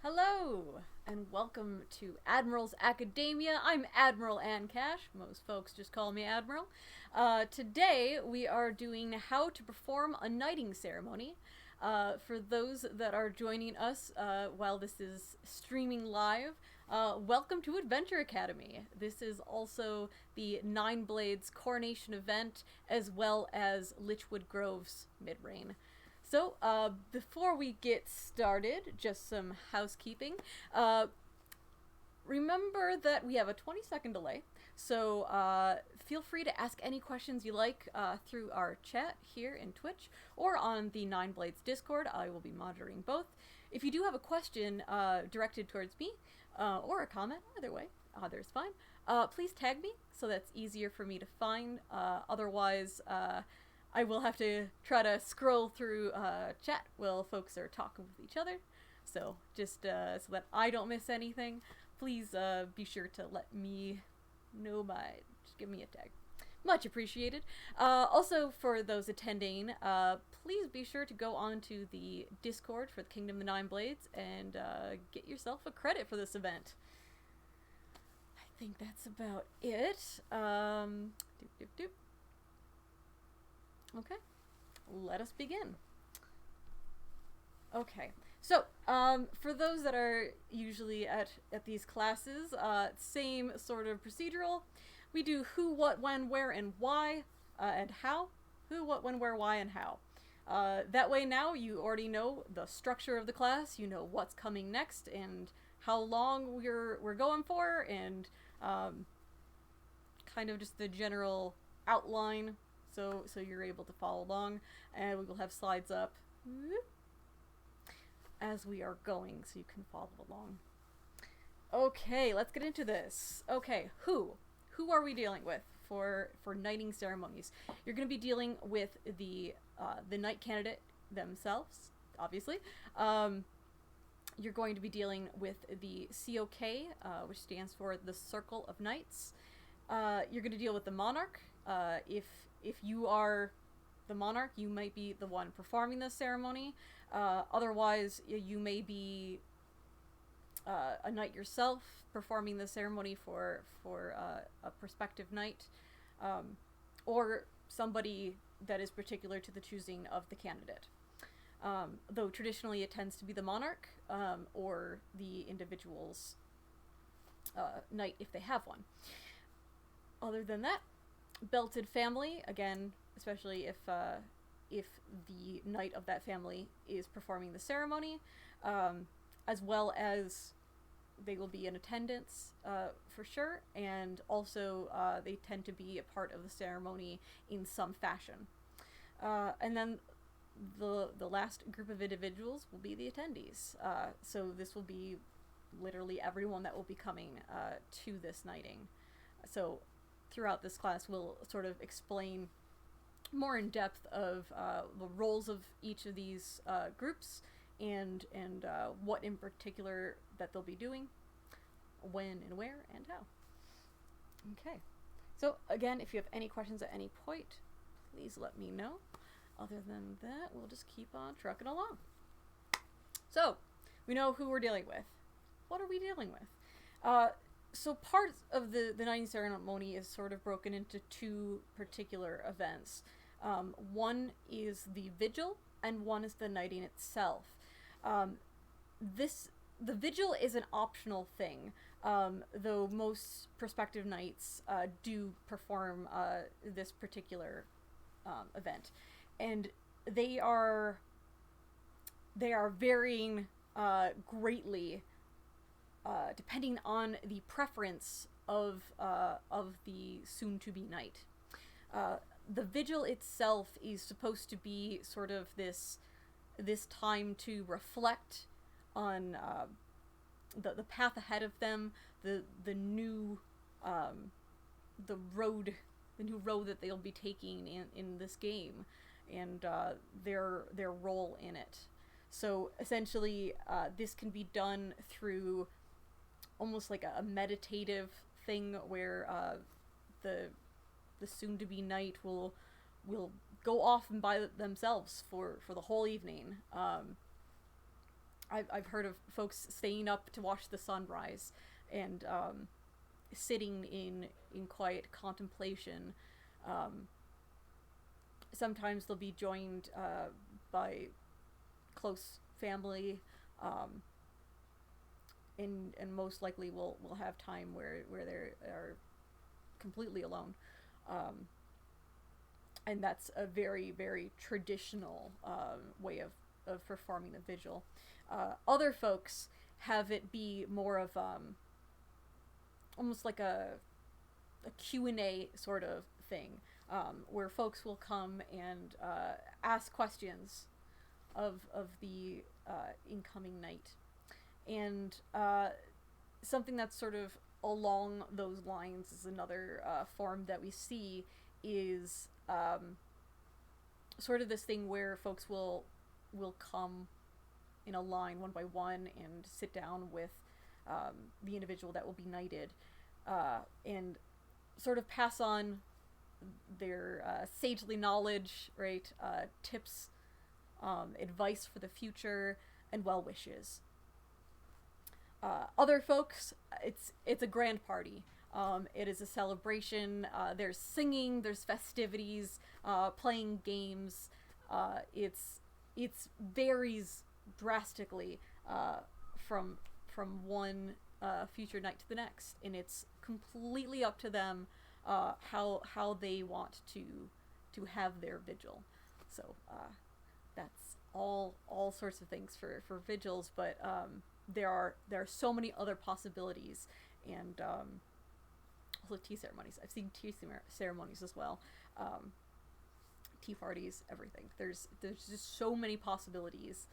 Hello, and welcome to Admiral's Academia. I'm Admiral Ann Cash. Most folks just call me Admiral. Today we are doing how to perform a knighting ceremony. For those that are joining us while this is streaming live, welcome to Adventure Academy. This is also the Nine Blades coronation event as well as Lichwood Grove's mid-reign. So, before we get started, just some housekeeping. Remember that we have a 20-second delay, so feel free to ask any questions you like through our chat here in Twitch or on the Nine Blades Discord. I will be monitoring both. If you do have a question directed towards me or a comment, either way, either's fine, please tag me so that's easier for me to find. Otherwise, I will have to try to scroll through chat while folks are talking with each other. So just so that I don't miss anything, please be sure to let me know just give me a tag. Much appreciated. Also, for those attending, please be sure to go on to the Discord for the Kingdom of the Nine Blades and get yourself a credit for this event. I think that's about it. Okay, let us begin. Okay, so for those that are usually at these classes, same sort of procedural. We do who, what, when, where, and why, and how. Who, what, when, where, why, and how. That way now you already know the structure of the class, you know what's coming next, and how long we're going for, and kind of just the general outline. So you're able to follow along, and we will have slides up as we are going, so you can follow along. Okay, let's get into this. Okay, who are we dealing with for knighting ceremonies? You're going to be dealing with the knight candidate themselves, obviously. You're going to be dealing with the COK, which stands for the Circle of Knights. You're going to deal with the monarch. If you are the monarch, you might be the one performing this ceremony. Otherwise, you may be a knight yourself performing the ceremony for a prospective knight, or somebody that is particular to the choosing of the candidate. Though traditionally it tends to be the monarch or the individual's knight if they have one. Other than that, belted family, again, especially if the knight of that family is performing the ceremony, as well as they will be in attendance for sure, and also they tend to be a part of the ceremony in some fashion. And then the last group of individuals will be the attendees. So this will be literally everyone that will be coming to this knighting. So throughout this class, we'll sort of explain more in depth of the roles of each of these groups and what in particular that they'll be doing, when and where and how. Okay, so again, if you have any questions at any point, please let me know. Other than that, we'll just keep on trucking along. So we know who we're dealing with. What are we dealing with? So part of the knighting ceremony is sort of broken into two particular events. One is the vigil, and one is the knighting itself. The vigil is an optional thing, though most prospective knights do perform this particular event, and they are varying greatly. Depending on the preference of the soon-to-be knight. The vigil itself is supposed to be sort of this time to reflect on the path ahead of them, the new road that they'll be taking in this game, and their role in it. So essentially, this can be done through almost like a meditative thing where the soon-to-be knight will go off and by themselves for the whole evening, I've heard of folks staying up to watch the sunrise and sitting in quiet contemplation. Sometimes they'll be joined by close family, and most likely we'll have time where they are completely alone. And that's a very, very traditional way of performing the vigil. Other folks have it be more of almost like a Q&A sort of thing, where folks will come and ask questions of the incoming knight. And something that's sort of along those lines is another form that we see is sort of this thing where folks will come in a line one by one and sit down with the individual that will be knighted, and sort of pass on their sagely knowledge, right? Tips, advice for the future, and well wishes. Other folks, it's a grand party. It is a celebration. There's singing, there's festivities, playing games. It's varies drastically from one future night to the next, and it's completely up to them how they want to have their vigil. So that's all sorts of things for vigils, but there are so many other possibilities, and also tea ceremonies. I've seen tea ceremonies as well, tea parties, everything. There's just so many possibilities.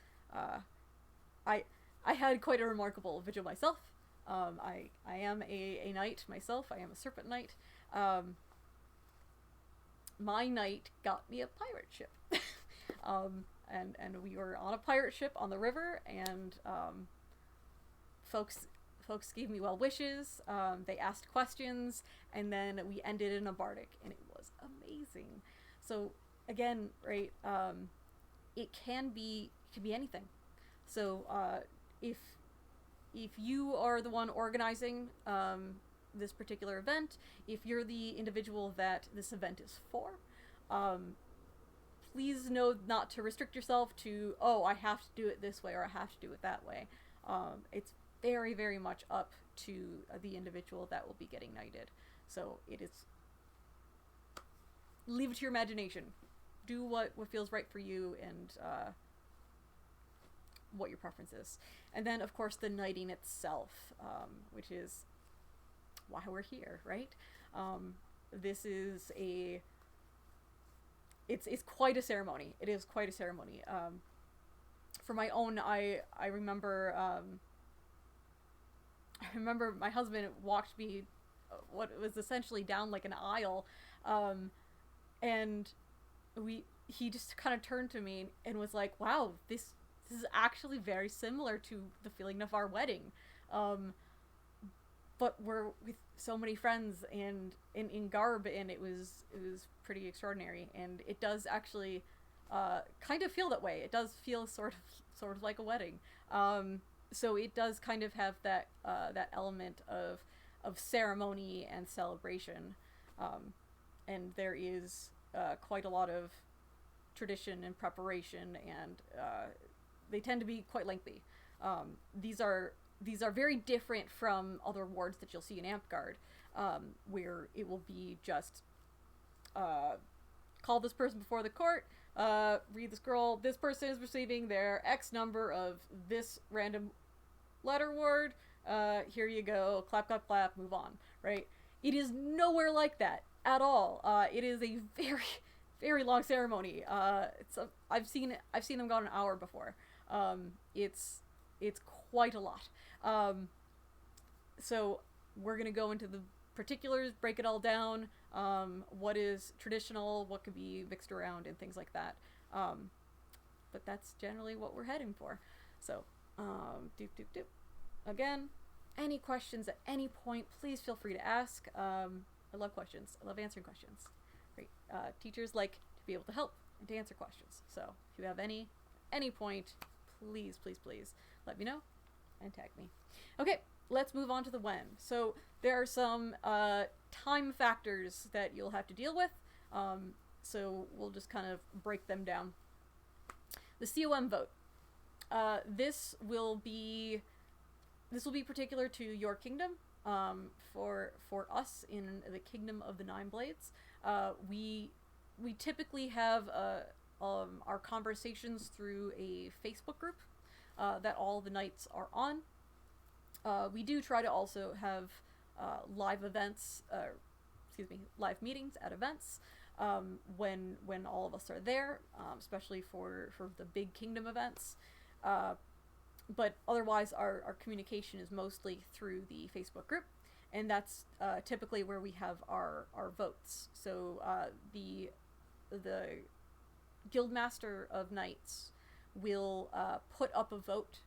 I had quite a remarkable vigil myself. I am a knight myself. I am a serpent knight. My knight got me a pirate ship. And we were on a pirate ship on the river, and folks gave me well wishes. They asked questions, and then we ended in a bardic, and it was amazing. So again, right, it can be anything. So if you are the one organizing this particular event, if you're the individual that this event is for, please know not to restrict yourself to, oh, I have to do it this way or I have to do it that way. It's very, very much up to the individual that will be getting knighted. So it is, leave it to your imagination. Do what feels right for you, and what your preference is. And then, of course, the knighting itself, which is why we're here, right? This is it's quite a ceremony. It is quite a ceremony. For my own, I remember my husband walked me what was essentially down like an aisle, and he just kind of turned to me and was like, wow, this is actually very similar to the feeling of our wedding, but we're with so many friends and in garb, and it was pretty extraordinary. And it does actually kind of feel that way. It does feel sort of like a wedding. So it does kind of have that element of ceremony and celebration, and there is quite a lot of tradition and preparation, and they tend to be quite lengthy. These are very different from other wards that you'll see in Amtgard, where it will be just call this person before the court, read the scroll, this person is receiving their X number of this random letter word, here you go, clap, clap, clap, move on, right? It is nowhere like that at all. It is a very, very long ceremony. I've seen them go an hour before. It's quite a lot. So we're gonna go into the particulars, break it all down, what is traditional, what could be mixed around, and things like that. But that's generally what we're heading for. So, again, any questions at any point, please feel free to ask. I love questions. I love answering questions. Great. Teachers like to be able to help and to answer questions. So if you have any point, please let me know and tag me. Okay, let's move on to the when. So there are some time factors that you'll have to deal with. So we'll just kind of break them down. The COM vote. This will be particular to your kingdom. For us in the Kingdom of the Nine Blades, we typically have our conversations through a Facebook group that all the knights are on. We do try to also have live events, live meetings at events when all of us are there, especially for the big kingdom events. But otherwise, our communication is mostly through the Facebook group, and that's typically where we have our votes. So the Guildmaster of Knights will put up a vote.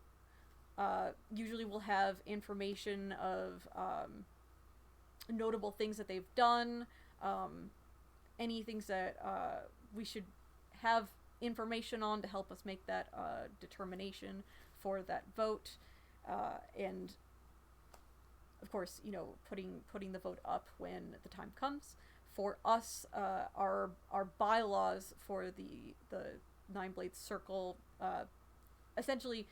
Usually we'll have information of notable things that they've done, any things that we should have information on to help us make that determination for that vote, and of course, putting the vote up when the time comes. For us, our bylaws for the Nine Blades Circle, essentially,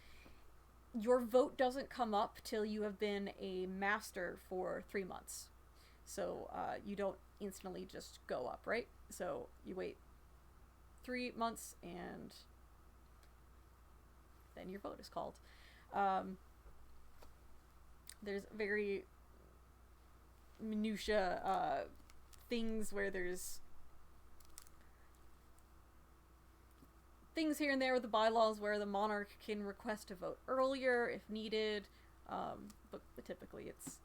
your vote doesn't come up till you have been a master for 3 months. So you don't instantly just go up, right? So you wait 3 months and then your vote is called. There's very minutia things where there's things here and there with the bylaws where the monarch can request a vote earlier if needed, but typically it's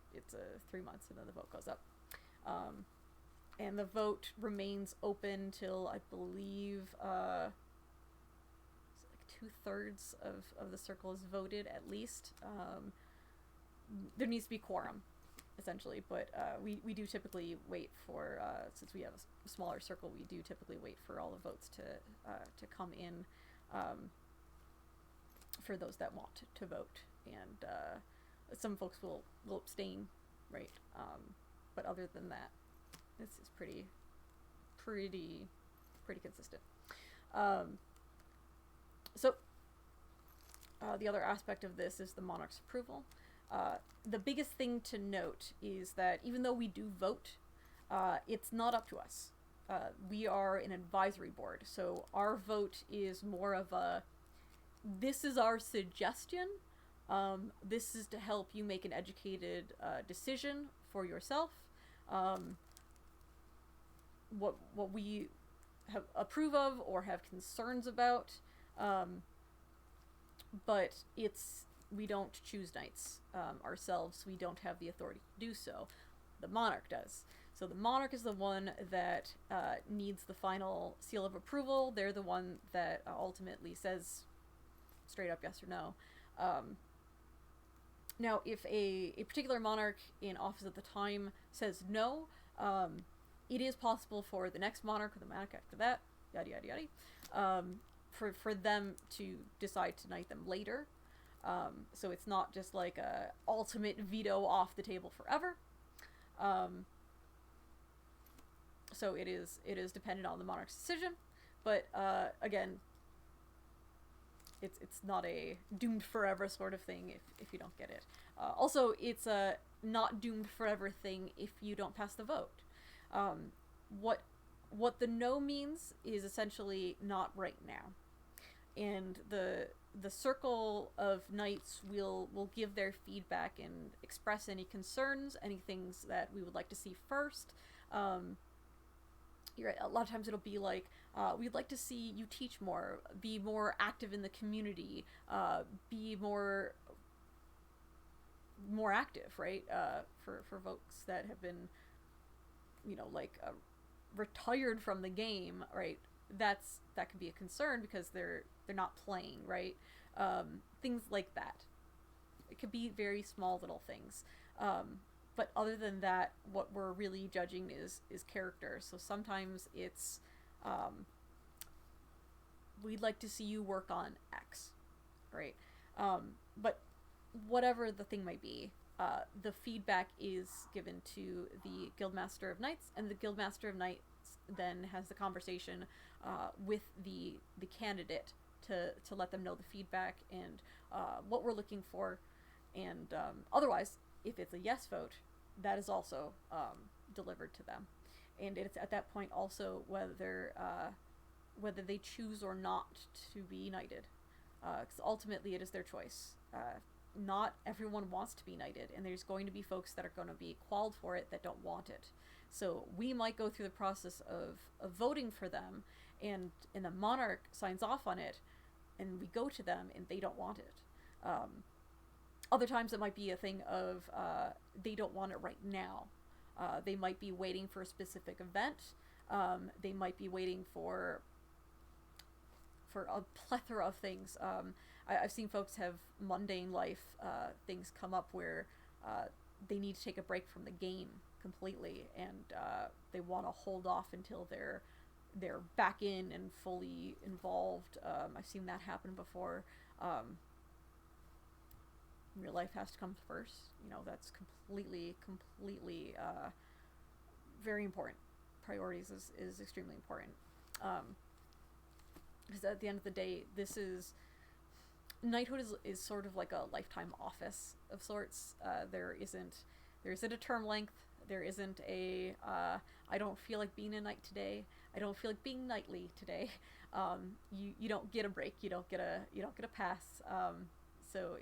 3 months and then the vote goes up. And the vote remains open till, I believe, 2/3 of the circle is voted at least. There needs to be quorum, essentially, but we do typically wait for, since we have a smaller circle, we do typically wait for all the votes to come in for those that want to vote, and some folks will abstain, right? But other than that, this is pretty consistent. So the other aspect of this is the monarch's approval. The biggest thing to note is that even though we do vote, it's not up to us. We are an advisory board, so our vote is more of a, this is our suggestion. This is to help you make an educated decision for yourself. What we approve of or have concerns about, but we don't choose knights ourselves. We don't have the authority to do so. The monarch does. So the monarch is the one that needs the final seal of approval. They're the one that ultimately says straight up yes or no. Now, if a particular monarch in office at the time says no, it is possible for the next monarch or the monarch after that, yada yada yada, for them to decide to knight them later. So it's not just like a ultimate veto off the table forever. So it is dependent on the monarch's decision, but again, it's not a doomed forever sort of thing if you don't get it. Also, it's a not doomed forever thing if you don't pass the vote. What the no means is essentially not right now, and the circle of knights will give their feedback and express any concerns, any things that we would like to see first. You're right, a lot of times it'll be like, we'd like to see you teach more, be more active in the community, be more active, right? For folks that have been, retired from the game, right? That could be a concern because they're not playing, right? Things like that. It could be very small little things. But other than that, what we're really judging is character. So sometimes it's, we'd like to see you work on X, right? But whatever the thing might be, the feedback is given to the Guildmaster of Knights, and the Guildmaster of Knights then has the conversation with the candidate to let them know the feedback and what we're looking for. And otherwise, if it's a yes vote, that is also delivered to them. And it's at that point also whether they choose or not to be knighted. Because ultimately it is their choice. Not everyone wants to be knighted, and there's going to be folks that are going to be qualified for it that don't want it. So we might go through the process of voting for them, and the monarch signs off on it, and we go to them, and they don't want it. Other times it might be a thing of they don't want it right now. They might be waiting for a specific event. They might be waiting for a plethora of things. I've seen folks have mundane life things come up where they need to take a break from the game completely, and they want to hold off until they're back in and fully involved. I've seen that happen before. Real life has to come first. That's completely very important. Priorities is extremely important. Because at the end of the day, knighthood is sort of like a lifetime office of sorts. There isn't a term length. There isn't a I don't feel like being a knight today. I don't feel like being knightly today. You don't get a break. You don't get a pass. So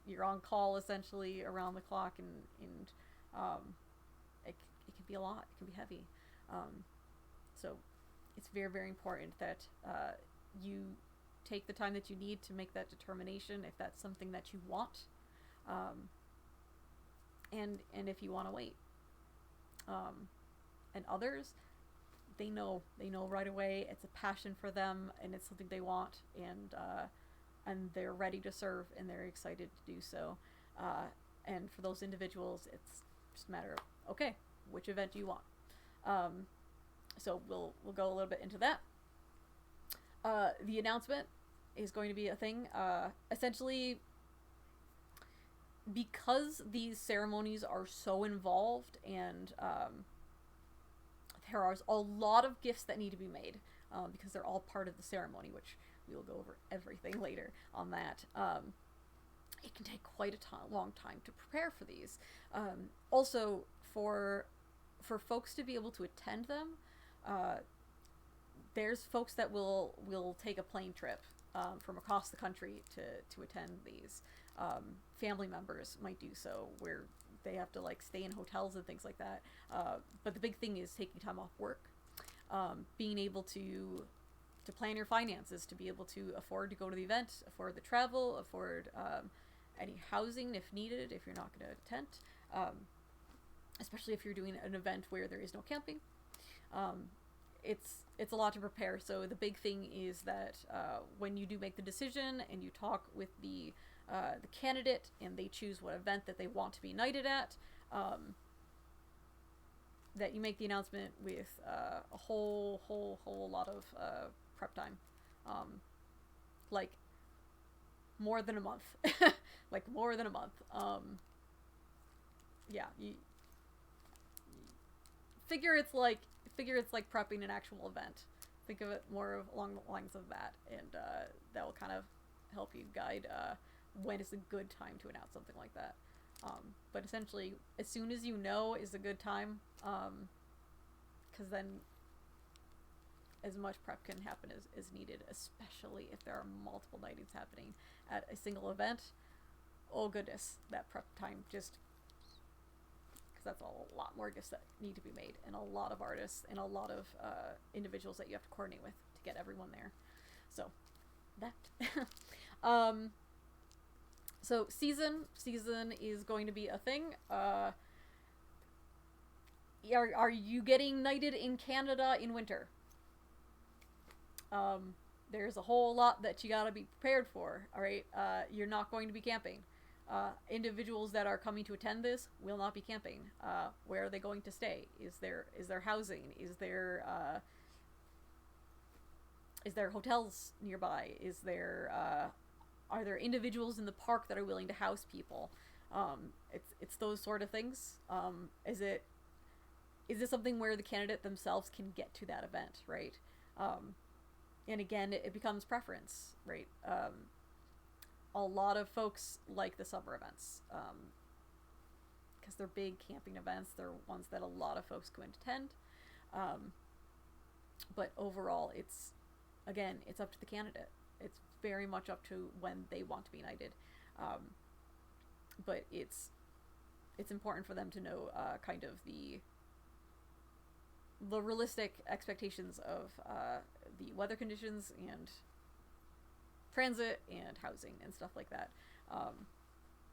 you're on call essentially around the clock, and it can be a lot. It can be heavy. So it's very, very important that you take the time that you need to make that determination if that's something that you want, and if you want to wait. And others, they know right away it's a passion for them, and it's something they want, and they're ready to serve, and they're excited to do so. And for those individuals, it's just a matter of, okay, which event do you want? So we'll go a little bit into that. The announcement is going to be a thing. Essentially, because these ceremonies are so involved, and there are a lot of gifts that need to be made, because they're all part of the ceremony, which we will go over everything later on that. It can take quite a long time to prepare for these. Also, for folks to be able to attend them, there's folks that will take a plane trip from across the country to attend these. Family members might do so, where they have to stay in hotels and things like that. But the big thing is taking time off work, being able to plan your finances, to be able to afford to go to the event, afford the travel, afford any housing if needed, if you're not going to tent, especially if you're doing an event where there is no camping. It's a lot to prepare. So the big thing is that when you do make the decision and you talk with the candidate, and they choose what event that they want to be knighted at, that you make the announcement with a whole lot of prep time, more than a month. More than a month. Yeah, you figure it's like prepping an actual event. Think of it more along the lines of that, and that will kind of help you guide when is a good time to announce something like that. But essentially, as soon as you know is a good time, because then as much prep can happen as needed, especially if there are multiple knightings happening at a single event. Oh goodness, that prep time just... because that's a lot more gifts that need to be made, and a lot of artists, and a lot of individuals that you have to coordinate with to get everyone there. So, that. So, season is going to be a thing. Are you getting knighted in Canada in winter? There's a whole lot that you gotta be prepared for, alright? You're not going to be camping. Individuals that are coming to attend this will not be camping. Where are they going to stay? Is there housing? Is there hotels nearby? Is there Are there individuals in the park that are willing to house people? It's those sort of things. Is this something where the candidate themselves can get to that event, right? And again, it becomes preference, right? A lot of folks like the summer events because they're big camping events. They're ones that a lot of folks go and attend. But overall, it's up to the candidate. It's very much up to when they want to be knighted. But it's important for them to know kind of the realistic expectations of the weather conditions and transit and housing and stuff like that,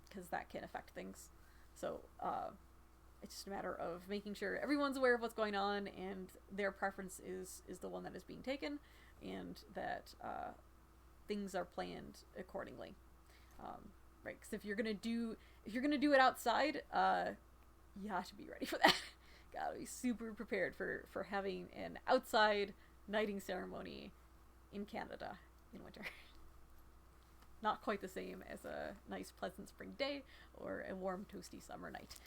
because that can affect things. So it's just a matter of making sure everyone's aware of what's going on and their preference is the one that is being taken, and that things are planned accordingly. Right? Because if you're gonna do it outside, you have to be ready for that. Gotta be super prepared for having an outside knighting ceremony in Canada in winter. Not quite the same as a nice pleasant spring day or a warm toasty summer night.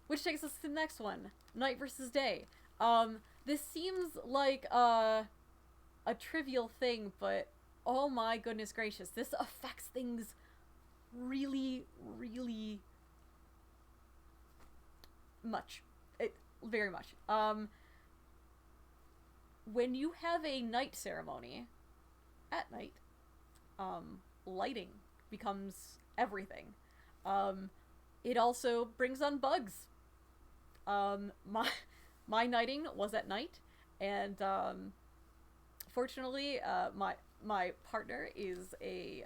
Which takes us to the next one, night versus day. This seems like a trivial thing, but oh my goodness gracious, this affects things really, really much. Very much. When you have a night ceremony at night, lighting becomes everything. It also brings on bugs. My knighting was at night, and fortunately, my partner is a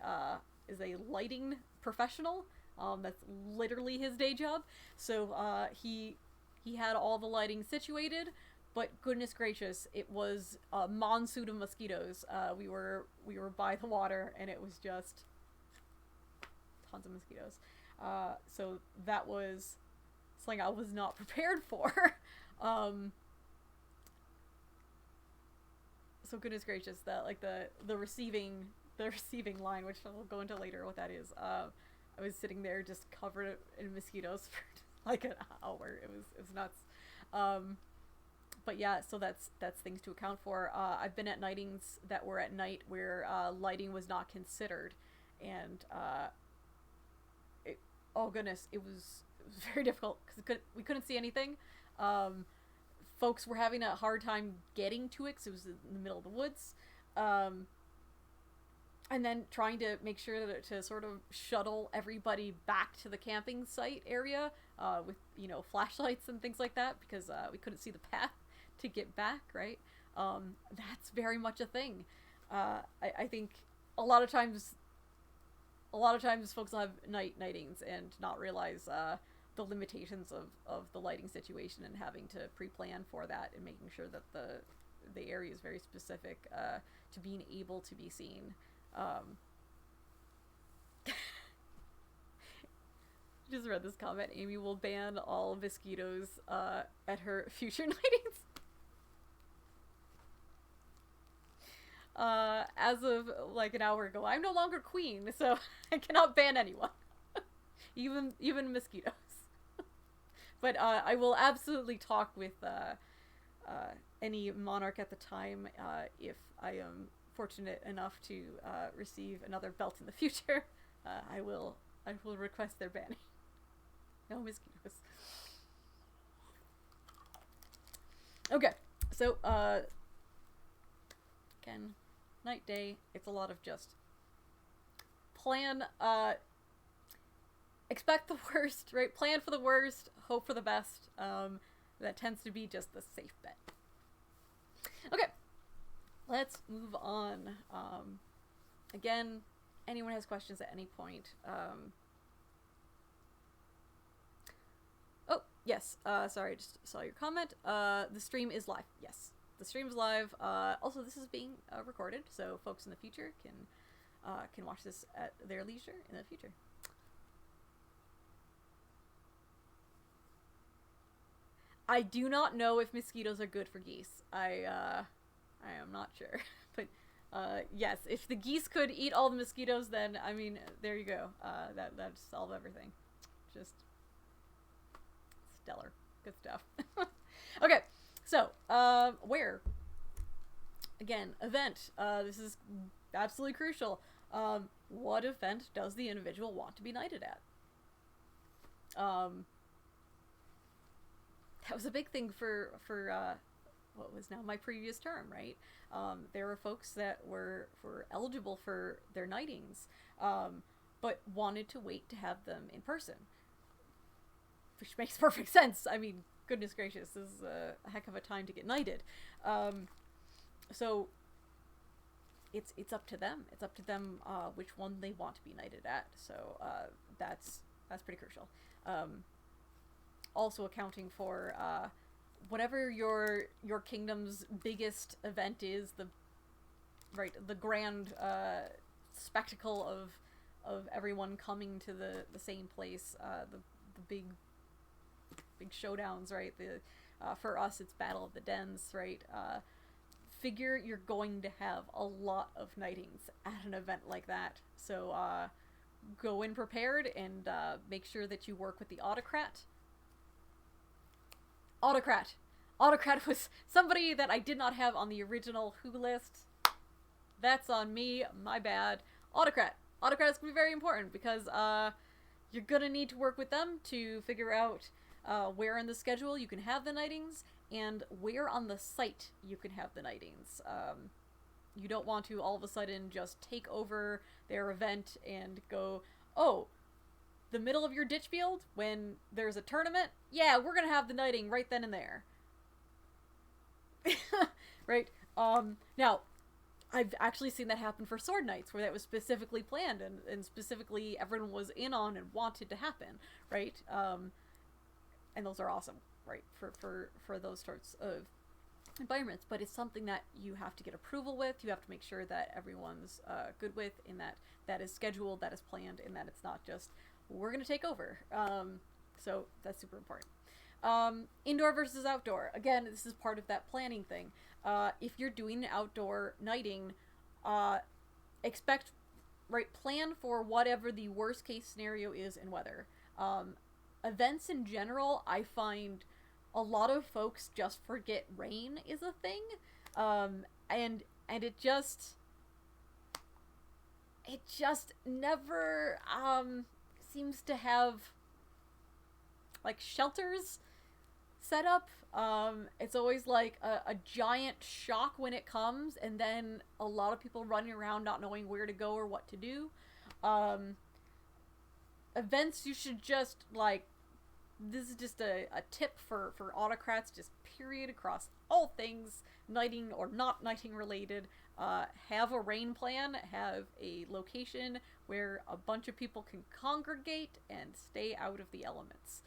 lighting professional. That's literally his day job. So he had all the lighting situated, but goodness gracious, it was a monsoon of mosquitoes. We were by the water, and it was just tons of mosquitoes. So that was something I was not prepared for. So goodness gracious, that like the receiving line, which I'll go into later what that is. I was sitting there just covered in mosquitoes for like an hour. It was nuts. But yeah, so that's things to account for. I've been at nightings that were at night where lighting was not considered, and oh goodness, it was very difficult because we couldn't see anything. Folks were having a hard time getting to it because it was in the middle of the woods. And then trying to make sure to sort of shuttle everybody back to the camping site area with, flashlights and things like that, because we couldn't see the path to get back, right? That's very much a thing. I think a lot of times folks will have nightings and not realize the limitations of the lighting situation, and having to pre-plan for that and making sure that the area is very specific to being able to be seen. Just read this comment. Amy will ban all mosquitoes at her future nightings. As of like an hour ago, I'm no longer queen, so I cannot ban anyone, even mosquitoes. But I will absolutely talk with any monarch at the time if I am fortunate enough to receive another belt in the future. I will request their banning. No mosquitoes. Okay, so again, night, day, it's a lot of just plan, expect the worst, right? Plan for the worst, hope for the best. That tends to be just the safe bet. Okay, let's move on. Again, anyone has questions at any point. Oh, yes, sorry, I just saw your comment. The stream is live. Yes, the stream is live. Also, this is being recorded, so folks in the future can watch this at their leisure in the future. I do not know if mosquitoes are good for geese. I am not sure, but Yes, if the geese could eat all the mosquitoes, then, I mean, there you go. That'd solve everything. Just stellar. Good stuff. Okay, so, where? Again, event. This is absolutely crucial. What event does the individual want to be knighted at? That was a big thing for what was now my previous term, right? There were folks that were eligible for their knightings, but wanted to wait to have them in person, which makes perfect sense. I mean, goodness gracious, this is a heck of a time to get knighted. So it's up to them. It's up to them which one they want to be knighted at. So that's pretty crucial. Also accounting for whatever your kingdom's biggest event is, the grand spectacle of everyone coming to the same place, the big showdowns, right? For us it's Battle of the Dens, right? Figure you're going to have a lot of knightings at an event like that, so go in prepared and make sure that you work with the autocrat. Autocrat was somebody that I did not have on the original Who list. That's on me, my bad. Autocrat is going to be very important because you're going to need to work with them to figure out where in the schedule you can have the knightings and where on the site you can have the knightings. You don't want to all of a sudden just take over their event and go, oh, the middle of your ditch field when there's a tournament? Yeah, we're going to have the knighting right then and there. Right? Now, I've actually seen that happen for Sword Knights, where that was specifically planned and specifically everyone was in on and wanted to happen, right? And those are awesome, right, for those sorts of environments, but it's something that you have to get approval with. You have to make sure that everyone's good with, and that is scheduled, that is planned, and that it's not just, we're going to take over. So that's super important. Indoor versus outdoor. Again, this is part of that planning thing. If you're doing an outdoor knighting, plan for whatever the worst case scenario is in weather. Events in general, I find a lot of folks just forget rain is a thing. And it just never, seems to have, like, shelters set up. It's always like a giant shock when it comes, and then a lot of people running around not knowing where to go or what to do. Events, you should just, like, this is just a tip for autocrats, just period, across all things knighting or not knighting related. Have a rain plan, have a location where a bunch of people can congregate and stay out of the elements.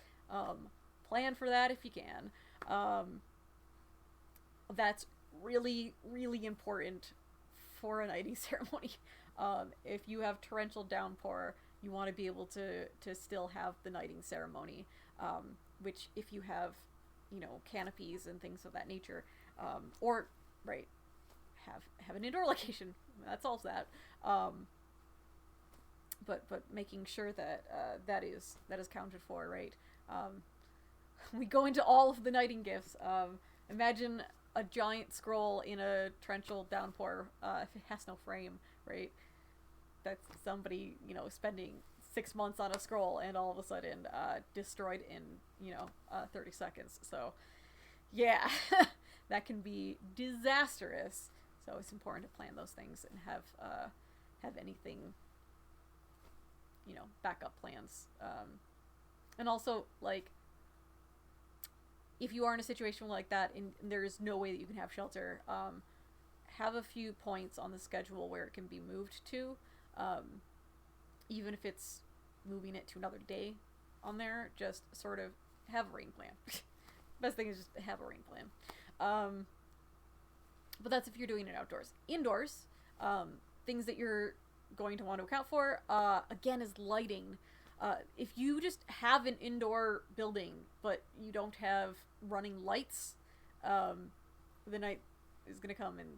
Plan for that if you can. That's really, really important for a knighting ceremony. If you have torrential downpour, you want to be able to still have the knighting ceremony, which if you have, canopies and things of that nature, or, right, have an indoor location, that solves that. But making sure that that is counted for, right? We go into all of the knighting gifts. Imagine a giant scroll in a torrential downpour if it has no frame, right? That's somebody, spending 6 months on a scroll and all of a sudden destroyed in, 30 seconds. So, yeah, that can be disastrous. So it's important to plan those things and have anything, backup plans. And also, like, if you are in a situation like that and there's no way that you can have shelter, have a few points on the schedule where it can be moved to, even if it's moving it to another day on there. Just sort of have a rain plan. Best thing is just have a rain plan. But that's if you're doing it outdoors. Indoors, things that you're going to want to account for, again, is lighting. If you just have an indoor building, but you don't have running lights, the night is going to come and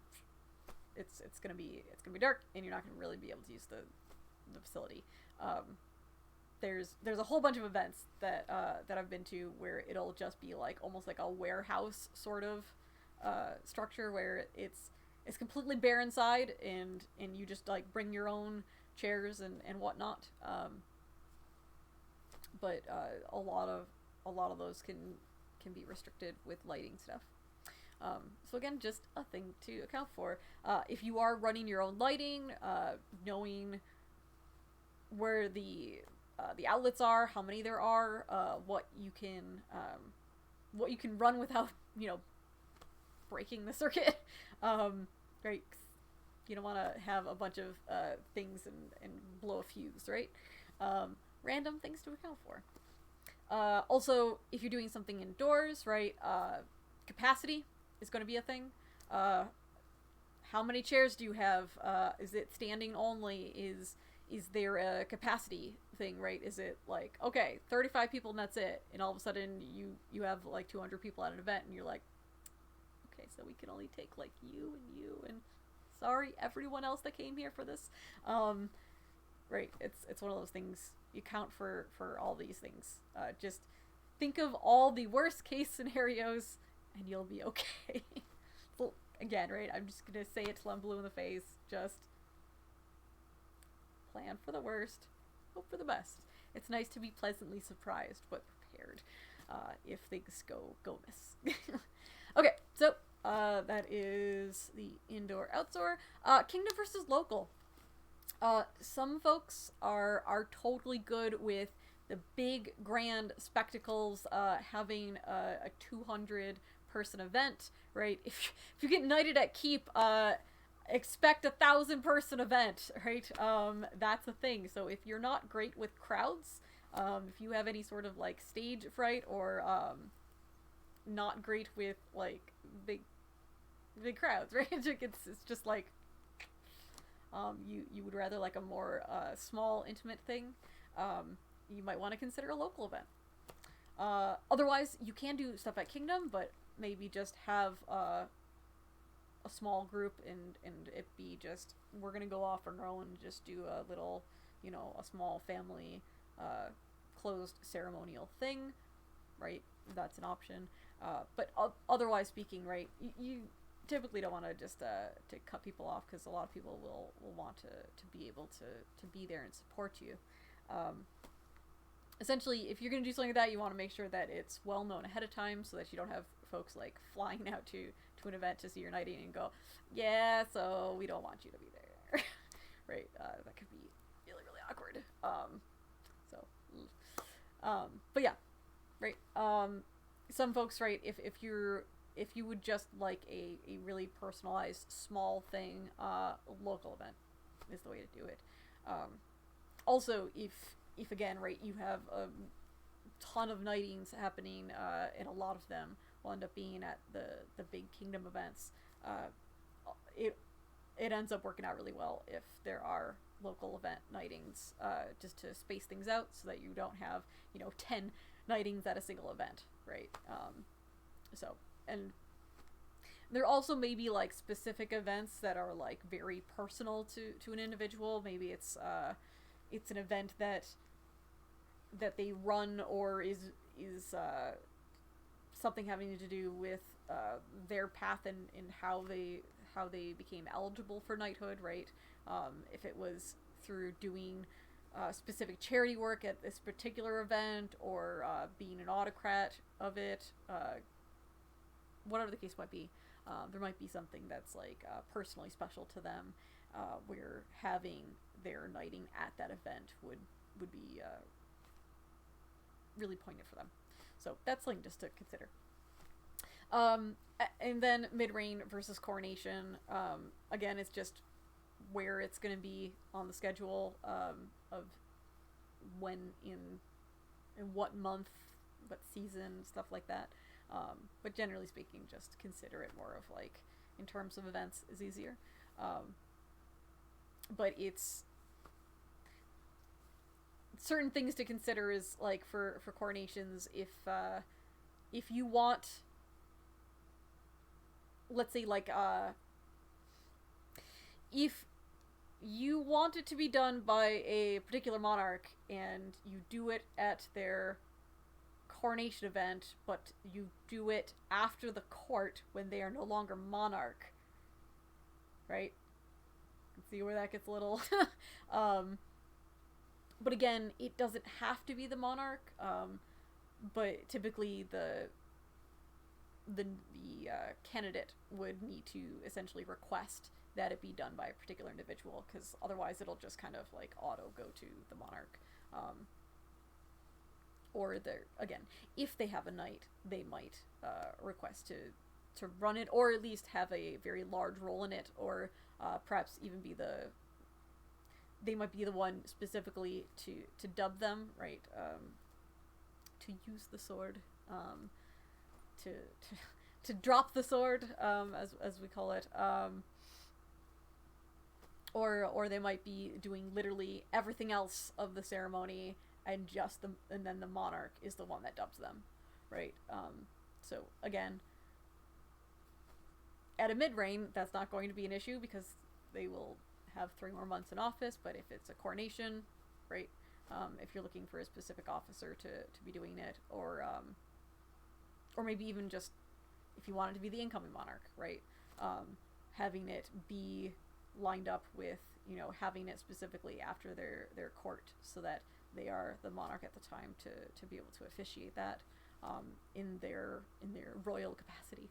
it's gonna be dark, and you're not gonna really be able to use the facility. There's a whole bunch of events that I've been to where it'll just be like almost like a warehouse sort of structure where it's completely bare inside, and you just like bring your own chairs and whatnot. But a lot of those can be restricted with lighting stuff. So again, just a thing to account for. If you are running your own lighting, knowing where the outlets are, how many there are, what you can run without breaking the circuit. Right? You don't want to have a bunch of things and blow a fuse, right? Random things to account for. Also, if you're doing something indoors, right? Capacity is going to be a thing. How many chairs do you have? Is it standing only? Is there a capacity thing, right? Is it like, okay, 35 people and that's it, and all of a sudden you have like 200 people at an event, and you're like, okay, so we can only take like you and sorry everyone else that came here for this. Right, it's one of those things. You count for all these things. Just think of all the worst case scenarios and you'll be okay. Well, again, right, I'm just gonna say it till I'm blue in the face. Just plan for the worst, hope for the best. It's nice to be pleasantly surprised but prepared if things go miss. Okay, so that is the indoor outdoor. Kingdom versus local. Some folks are totally good with the big grand spectacles, having a 200 person event, right? If you get knighted at Keep, expect 1,000 person event, right? That's a thing. So if you're not great with crowds, if you have any sort of like stage fright, or not great with like big crowds, right? It's just like you would rather like a more small intimate thing, you might want to consider a local event. Otherwise, you can do stuff at Kingdom, but maybe just have a small group and it be just, we're gonna go off on our own and just do a little, a small family closed ceremonial thing, right? That's an option. But otherwise speaking, right, you typically don't want to just to cut people off, because a lot of people will want to be able to be there and support you. Essentially, if you're going to do something like that, you want to make sure that it's well known ahead of time, so that you don't have folks like flying out to an event to see your knighting and go, yeah, so we don't want you to be there. Right? That could be really, really awkward. But yeah, right. Some folks, right, if you would just like a really personalized small thing, local event is the way to do it. Also, if again, right, you have a ton of knightings happening, and a lot of them will end up being at the big Kingdom events, it ends up working out really well if there are local event knightings, just to space things out so that you don't have 10 knightings at a single event, right? And there also may be like specific events that are like very personal to an individual. Maybe it's an event that they run, or is something having to do with their path and how they became eligible for knighthood, right? If it was through doing specific charity work at this particular event, or being an autocrat of it, whatever the case might be, there might be something that's like personally special to them, where having their knighting at that event would be really poignant for them. So that's something just to consider. And then mid-reign versus coronation. Again, it's just where it's going to be on the schedule, of when in what month, what season, stuff like that. But generally speaking, just consider it more of like, in terms of events, is easier. But it's certain things to consider is like for coronations, if you want, let's say like if you want it to be done by a particular monarch and you do it at their coronation event, but you do it after the court when they are no longer monarch, right? See where that gets a little but again, it doesn't have to be the monarch, but typically the candidate would need to essentially request that it be done by a particular individual, because otherwise it'll just kind of like auto go to the monarch. Or again, if they have a knight, they might request to run it, or at least have a very large role in it, or perhaps even be they might be the one specifically to dub them, right? To use the sword, to drop the sword, as we call it, or they might be doing literally everything else of the ceremony, and and then the monarch is the one that dubs them, right? So again, at a mid-reign, that's not going to be an issue because they will have 3 more months in office. But if it's a coronation, right? If you're looking for a specific officer to be doing it, or maybe even just if you wanted to be the incoming monarch, right? Having it be lined up with, having it specifically after their court, so that they are the monarch at the time to be able to officiate that in their royal capacity.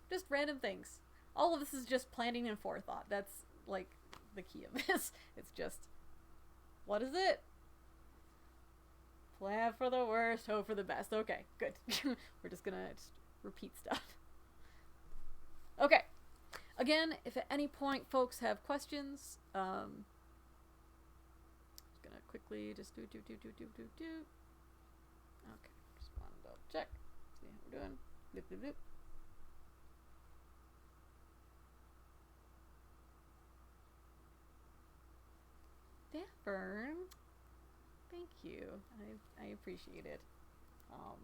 Just random things. All of this is just planning and forethought. That's like the key of this. It's just, what is it? Plan for the worst, hope for the best. Okay, good. We're just gonna repeat stuff. Okay. Again, if at any point folks have questions, just gonna quickly just do. Okay, just wanted to double check. See how we're doing. Bloop. Danfern, thank you. I appreciate it. On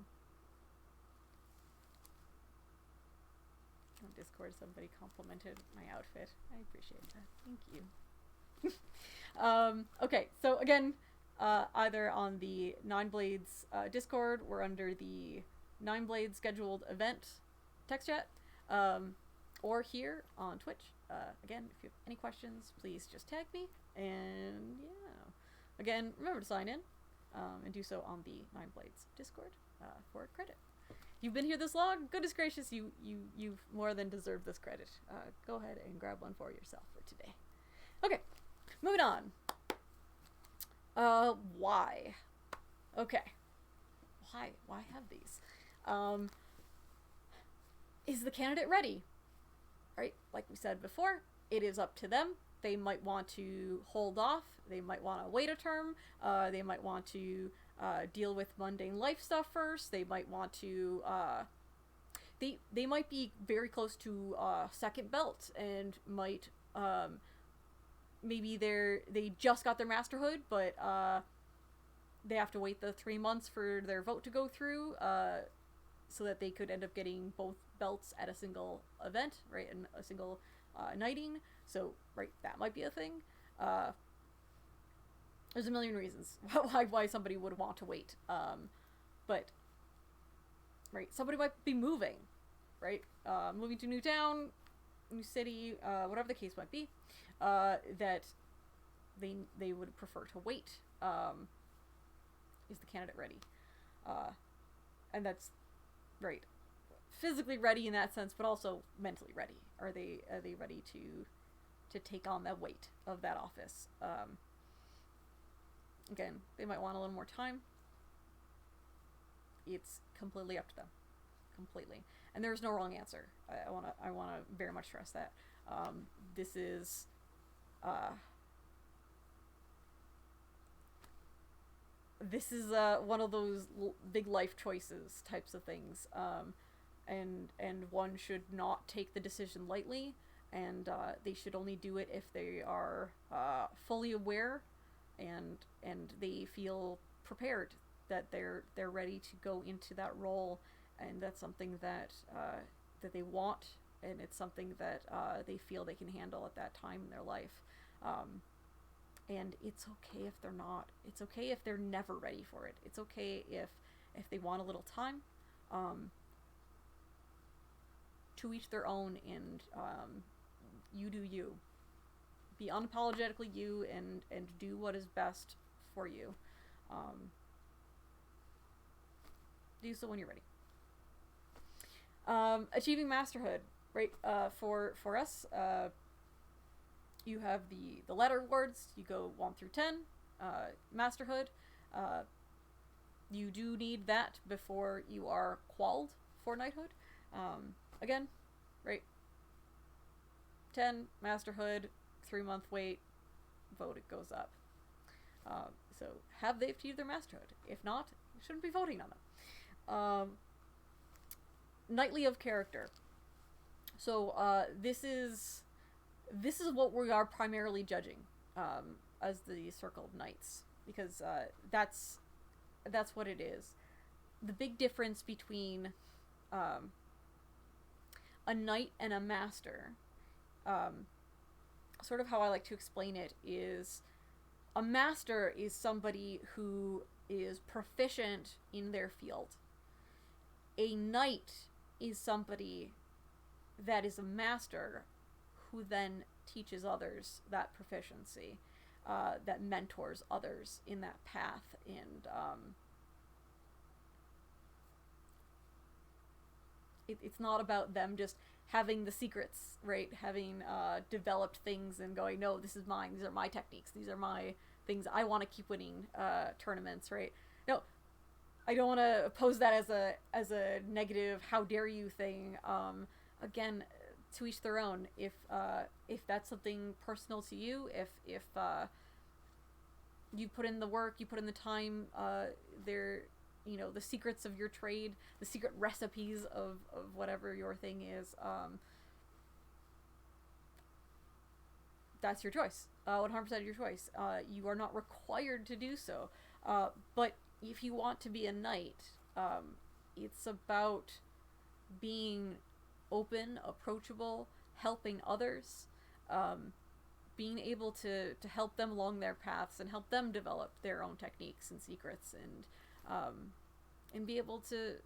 Discord, somebody complimented my outfit. I appreciate that. Thank you. Okay, so again, either on the Nine Blades Discord, we're under the Nine Blades scheduled event text chat, or here on Twitch. Again, if you have any questions, please just tag me. And yeah, again, remember to sign in and do so on the Nine Blades Discord for credit. You've been here this long. Goodness gracious, you've more than deserved this credit. Go ahead and grab one for yourself for today. Okay, moving on. Why? Okay. Why have these? Is the candidate ready? Right? Like we said before, it is up to them. They might want to hold off. They might want to wait a term. They might want to deal with mundane life stuff first. They might want to they might be very close to second belt, and might maybe they just got their masterhood, but they have to wait the 3 months for their vote to go through, so that they could end up getting both belts at a single event, right? And a single knighting. So right, that might be a thing. There's a million reasons why somebody would want to wait. But right, somebody might be moving, right? Moving to a new town, new city, whatever the case might be. That they would prefer to wait. Is the candidate ready? And that's right, physically ready in that sense, but also mentally ready. Are they ready to take on that weight of that office? Again, they might want a little more time. It's completely up to them, completely. And there's no wrong answer. I wanna very much stress that. This is one of those big life choices types of things, and one should not take the decision lightly, and they should only do it if they are fully aware and they feel prepared, that they're ready to go into that role, and that's something that they want and it's something that they feel they can handle at that time in their life. And it's okay if they're not. It's okay if they're never ready for it. It's okay if they want a little time. To each their own, and you do you. Be unapologetically you, and do what is best for you. Do so when you're ready. Achieving masterhood, right? For us, you have the letter awards. You go 1 through 10. Masterhood. You do need that before you are qualled for knighthood. Again, right? 10 masterhood, 3-month wait, vote it goes up. So have they achieved their masterhood? If not, you shouldn't be voting on them. Knightly of character. So this is what we are primarily judging as the Circle of Knights, because that's what it is. The big difference between a knight and a master, sort of how I like to explain it, is a master is somebody who is proficient in their field. A knight is somebody that is a master who then teaches others that proficiency, that mentors others in that path, and it's not about them just having the secrets, right? Having developed things and going, no, this is mine. These are my techniques. These are my things. I want to keep winning tournaments, right? No, I don't want to pose that as a negative, how dare you thing. Again, to each their own. If that's something personal to you, if you put in the work, you put in the time, the secrets of your trade, the secret recipes of whatever your thing is, that's your choice. 100% your choice. You are not required to do so. But if you want to be a knight, it's about being open, approachable, helping others, being able to help them along their paths and help them develop their own techniques and secrets, and be able to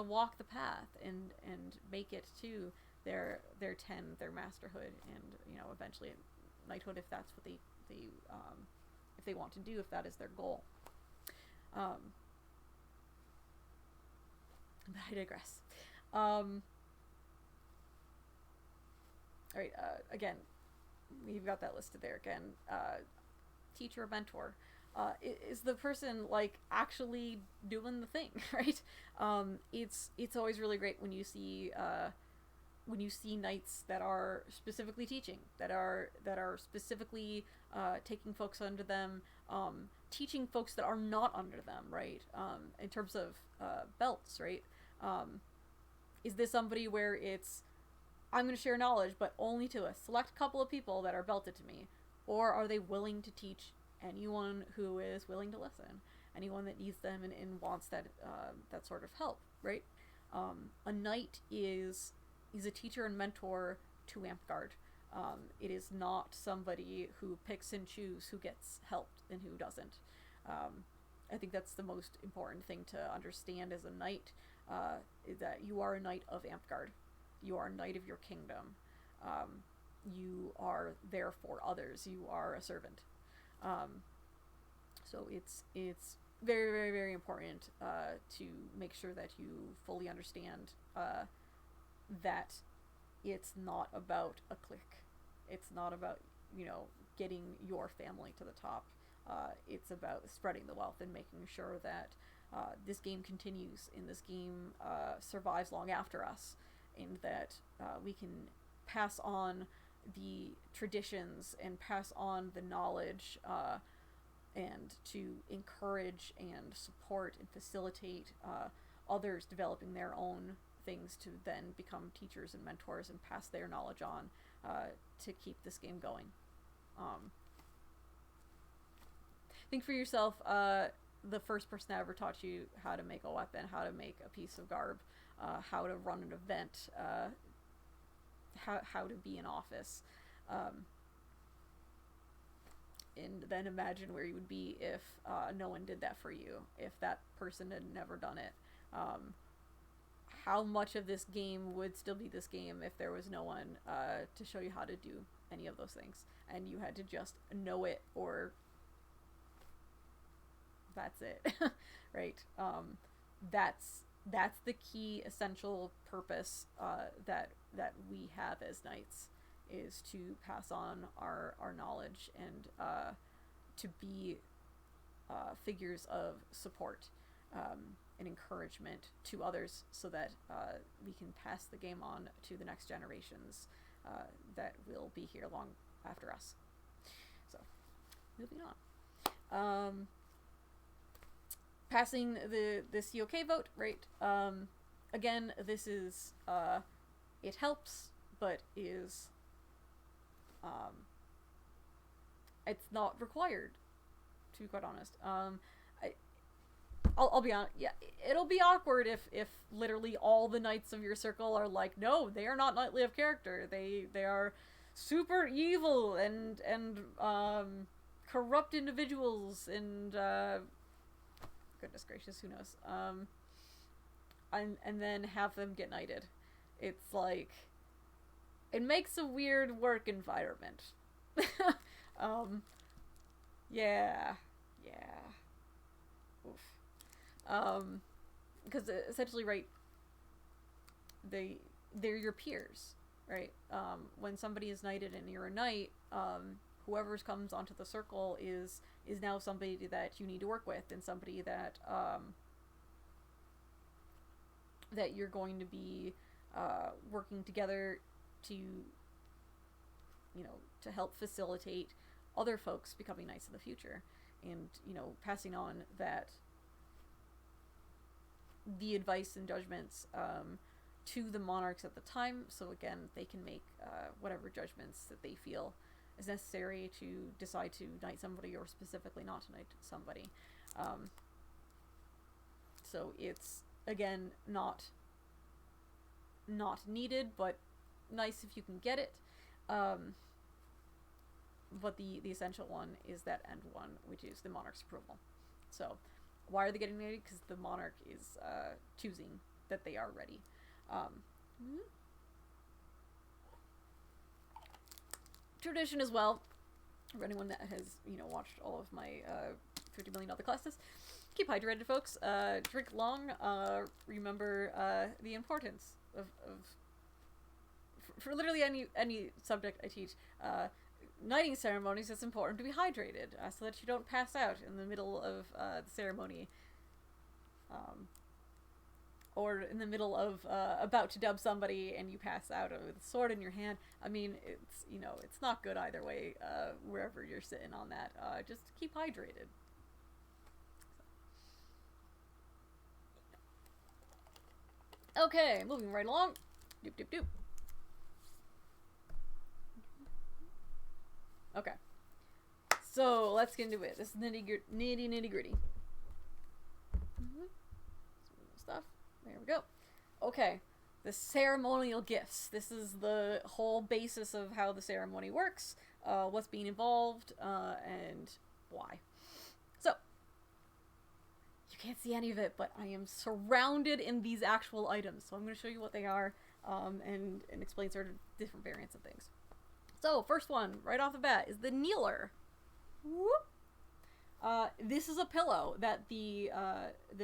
walk the path and make it to their 10, their masterhood, and eventually knighthood, if that's what they if they want to do, if that is their goal. But I digress. All right, again, we've got that listed there again. Teacher or mentor is the person like actually doing the thing, right? It's always really great when you see knights that are specifically teaching, that are specifically taking folks under them, teaching folks that are not under them, right? In terms of belts, right? Is this somebody where it's, I'm going to share knowledge, but only to a select couple of people that are belted to me? Or are they willing to teach anyone who is willing to listen? Anyone that needs them and wants that sort of help, right? A knight is a teacher and mentor to Amtgard. It is not somebody who picks and chooses who gets helped and who doesn't. I think that's the most important thing to understand as a knight, is that you are a knight of Amtgard. You are a knight of your kingdom. You are there for others. You are a servant. So it's very, very, very important to make sure that you fully understand that it's not about a clique. It's not about, getting your family to the top. It's about spreading the wealth and making sure that this game continues and this game survives long after us, and that we can pass on the traditions and pass on the knowledge and to encourage and support and facilitate others developing their own things to then become teachers and mentors and pass their knowledge on to keep this game going. Think for yourself, the first person that ever taught you how to make a weapon, how to make a piece of garb, how to run an event, how to be in office. And then imagine where you would be if no one did that for you, if that person had never done it. How much of this game would still be this game if there was no one to show you how to do any of those things, and you had to just know it, or that's it. Right? That's the key essential purpose that we have as knights, is to pass on our knowledge and to be figures of support and encouragement to others, so that we can pass the game on to the next generations that will be here long after us. So, moving on. Passing the COK vote, right? Again, this is it helps, but is it's not required, to be quite honest. I'll be honest, yeah, it'll be awkward if literally all the knights of your circle are like, no, they are not knightly of character. They are super evil and corrupt individuals, and goodness gracious, who knows? And then have them get knighted. It's like, it makes a weird work environment. Yeah. Oof. Because essentially, right, they're your peers, right? When somebody is knighted and you're a knight, whoever comes onto the circle is now somebody that you need to work with, and somebody that that you're going to be working together to, to help facilitate other folks becoming knights in the future, and passing on the advice and judgments to the monarchs at the time, so again they can make whatever judgments that they feel is necessary to decide to knight somebody, or specifically not to knight somebody. So it's, again, not needed, but nice if you can get it. But the essential one is that end one, which is the monarch's approval. So why are they getting married? Because the monarch is choosing that they are ready. Tradition as well, for anyone that has watched all of my $50 million classes, keep hydrated, folks. Drink long. Remember the importance of for literally any subject I teach. Knighting ceremonies, it's important to be hydrated so that you don't pass out in the middle of the ceremony, or in the middle of about to dub somebody and you pass out with a sword in your hand. I mean, it's it's not good either way. Wherever you're sitting on that, just keep hydrated. Okay, moving right along. Doop doop doop. Okay, so let's get into it. This is nitty gritty. Stuff. There we go. Okay, the ceremonial gifts. This is the whole basis of how the ceremony works, what's being involved, and why. So, you can't see any of it, but I am surrounded in these actual items. So I'm going to show you what they are, and explain sort of different variants of things. So, first one, right off the bat, is the kneeler. Whoop. This is a pillow that the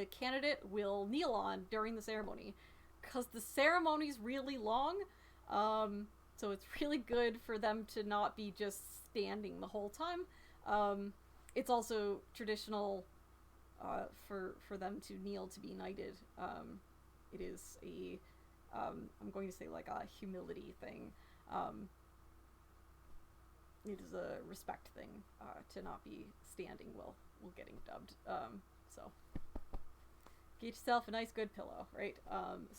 candidate will kneel on during the ceremony, because the ceremony's really long, so it's really good for them to not be just standing the whole time. It's also traditional for them to kneel to be knighted. It is a, I'm going to say like a humility thing. It is a respect thing to not be standing while getting dubbed. So get yourself a nice good pillow, right?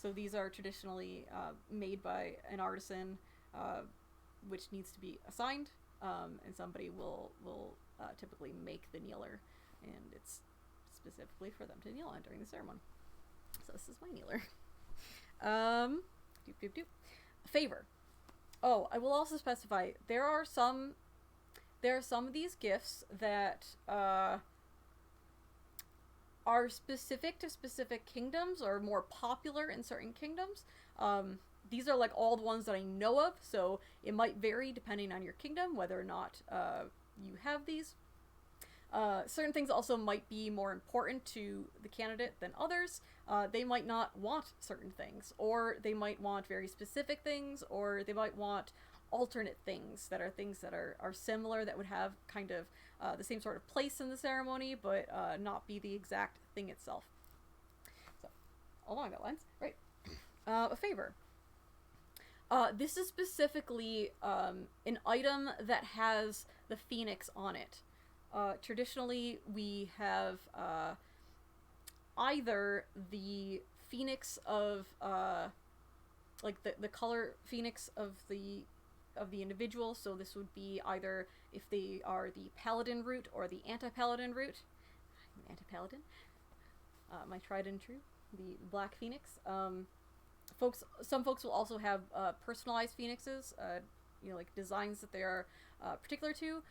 So these are traditionally made by an artisan, which needs to be assigned, and somebody will typically make the kneeler, and it's specifically for them to kneel on during the ceremony. So this is my kneeler. Doop doop doop. Favor. Oh, I will also specify there are some of these gifts that are specific to specific kingdoms or more popular in certain kingdoms. These are like all the ones that I know of, so it might vary depending on your kingdom whether or not you have these. Certain things also might be more important to the candidate than others. They might not want certain things, or they might want very specific things, or they might want alternate things that are similar, that would have kind of the same sort of place in the ceremony, but not be the exact thing itself. So, along that lines, right? A favor. This is specifically an item that has the phoenix on it. Traditionally, we have either the phoenix of like the color phoenix of the individual. So this would be either if they are the paladin route or the anti-paladin route. Anti-paladin, my tried and true, the black phoenix. Some folks will also have personalized phoenixes. Like designs that they are particular to.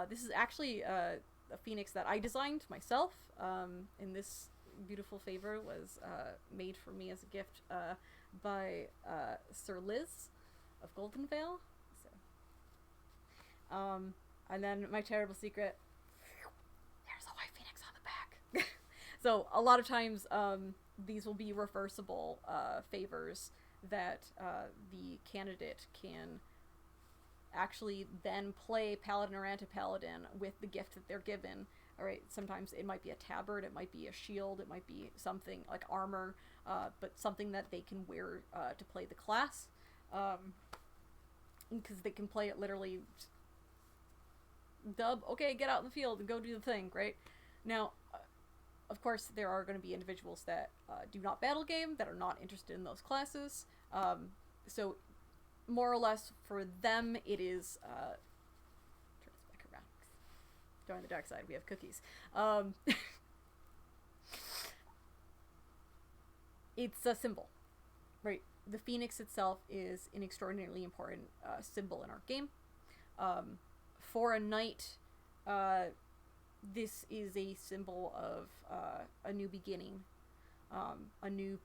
This is actually a phoenix that I designed myself, and this beautiful favor was made for me as a gift by Sir Liz of Golden Vale. So, and then my terrible secret, there's a white phoenix on the back. So a lot of times these will be reversible favors that the candidate can actually then play paladin or anti-paladin with the gift that they're given. All right, sometimes it might be a tabard, it might be a shield, it might be something like armor, but something that they can wear to play the class, because they can play it literally. Dub, okay, get out in the field and go do the thing, right? Now, of course, there are going to be individuals that do not battle game, that are not interested in those classes, so more or less for them it is turn this back around, join the dark side, we have cookies. It's a symbol, right? The phoenix itself is an extraordinarily important symbol in our game. For a knight, this is a symbol of a new beginning, a new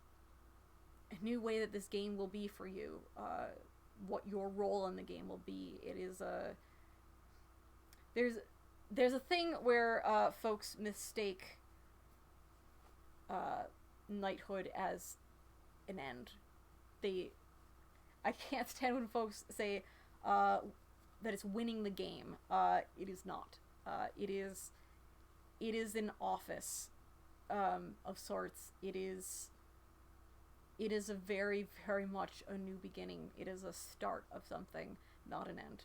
way that this game will be for you, what your role in the game will be. It is there's a thing where folks mistake knighthood as an end. I can't stand when folks say that it's winning the game. It is not. It is an office of sorts. It is a very, very much a new beginning. It is a start of something, not an end.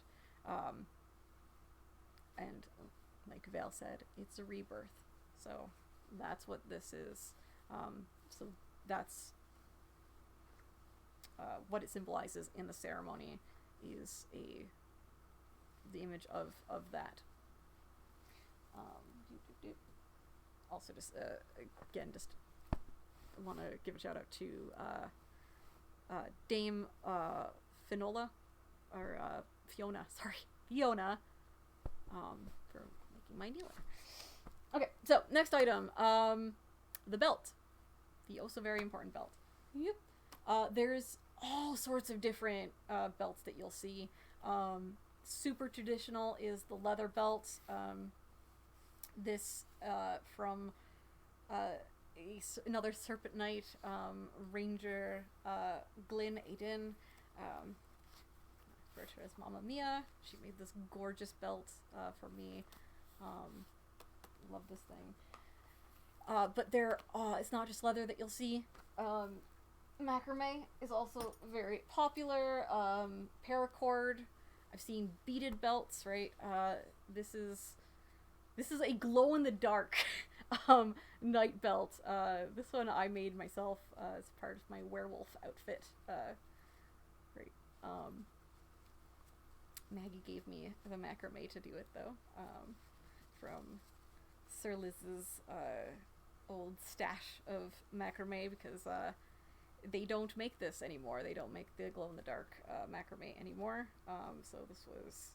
And like Vale said, it's a rebirth. So that's what this is. So that's what it symbolizes in the ceremony, is the image of that. Also, just again, just want to give a shout out to Dame Finola, or Fiona, for making my dealer. Okay, so next item, the belt, the also very important belt. Yep. There's all sorts of different belts that you'll see. Super traditional is the leather belt. This from another Serpent Knight, Ranger Glyn Aiden, referred to her as Mamma Mia. She made this gorgeous belt for me. Love this thing. But it's not just leather that you'll see. Macrame is also very popular. Paracord. I've seen beaded belts, right? This is a glow in the dark night belt. This one I made myself as part of my werewolf outfit. Right. Maggie gave me the macrame to do it though, from Sir Liz's old stash of macrame, because they don't make this anymore. They don't make the glow-in-the-dark macrame anymore. So this is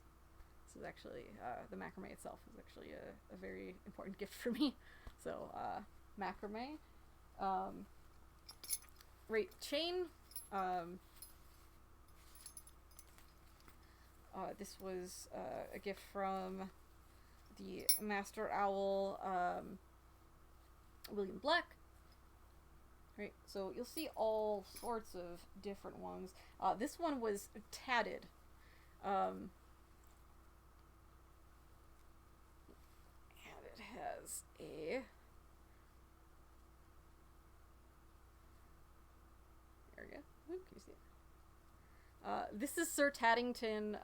actually, the macrame itself is actually a very important gift for me. So, macrame. Right, chain. This was a gift from the Master Owl, William Black. Right, so you'll see all sorts of different ones. This one was tatted. And it has a... There we go. Ooh, can you see it? This is Sir Taddington,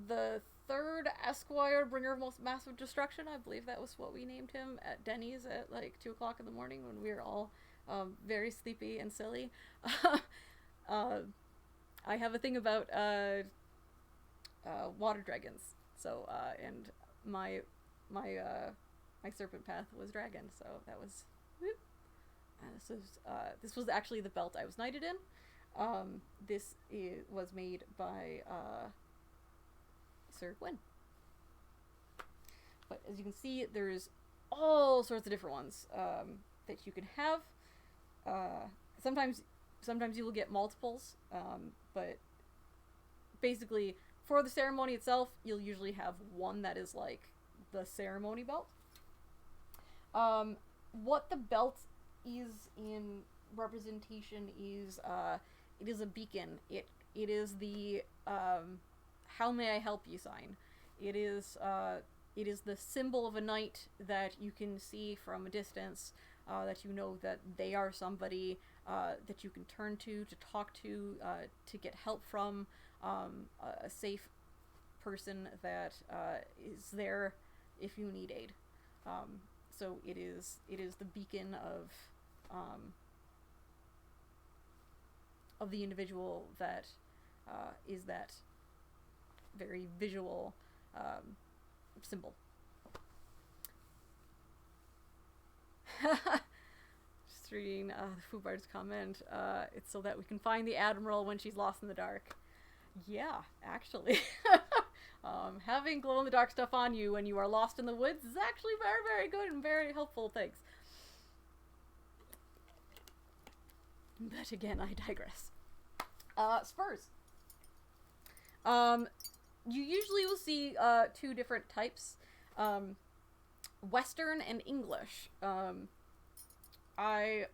the third Esquire, Bringer of Most Massive Destruction. I believe that was what we named him at Denny's at like 2 o'clock in the morning when we were all very sleepy and silly. I have a thing about water dragons. So and my serpent path was dragon. So that was whoop. This was actually the belt I was knighted in. This was made by Sir Gwyn. But as you can see, there's all sorts of different ones that you can have. Sometimes you will get multiples, but basically for the ceremony itself, you'll usually have one that is like the ceremony belt. What the belt is in representation is it is a beacon. It is the how may I help you sign. It is the symbol of a knight that you can see from a distance, that you know that they are somebody that you can turn to talk to get help from, a safe person that is there if you need aid. So it is the beacon of the individual that is that very visual symbol. Just reading the Fubard's comment. It's so that we can find the Admiral when she's lost in the dark. Yeah, actually. Having glow-in-the-dark stuff on you when you are lost in the woods is actually very, very good and very helpful things. But again, I digress. Spurs. You usually will see 2 different types, Western and English. I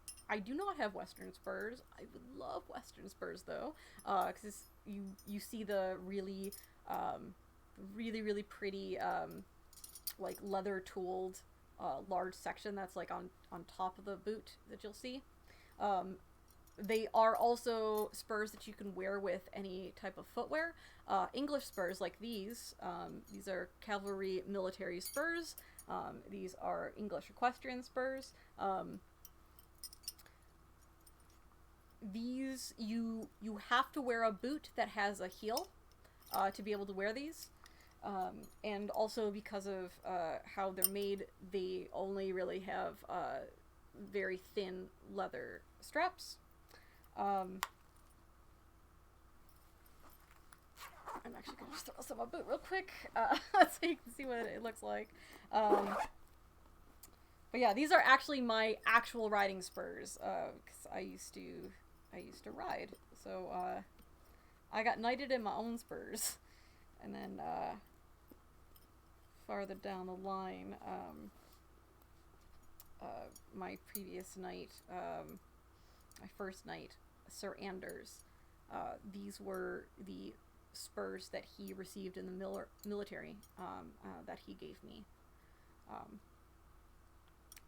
do not have Western spurs. I would love Western spurs though, because you see the really really pretty like leather tooled large section that's like on top of the boot that you'll see. They are also spurs that you can wear with any type of footwear. English spurs like these are cavalry military spurs. These are English equestrian spurs. These, you have to wear a boot that has a heel to be able to wear these. And also because of how they're made, they only really have very thin leather straps. I'm actually going to just throw this on my boot real quick so you can see what it looks like. But yeah, these are actually my actual riding spurs, because I used to ride. So I got knighted in my own spurs. And then farther down the line, my previous knight, my first knight, Sir Anders, these were the spurs that he received in the military that he gave me.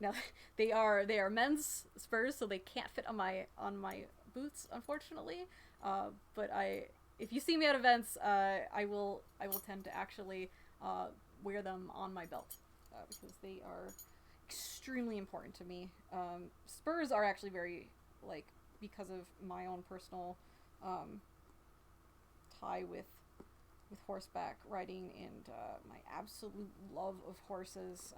Now they are men's spurs, so they can't fit on my boots, unfortunately. But if you see me at events, I will tend to actually wear them on my belt because they are extremely important to me. Spurs are actually very, like, because of my own personal tie with horseback riding and my absolute love of horses.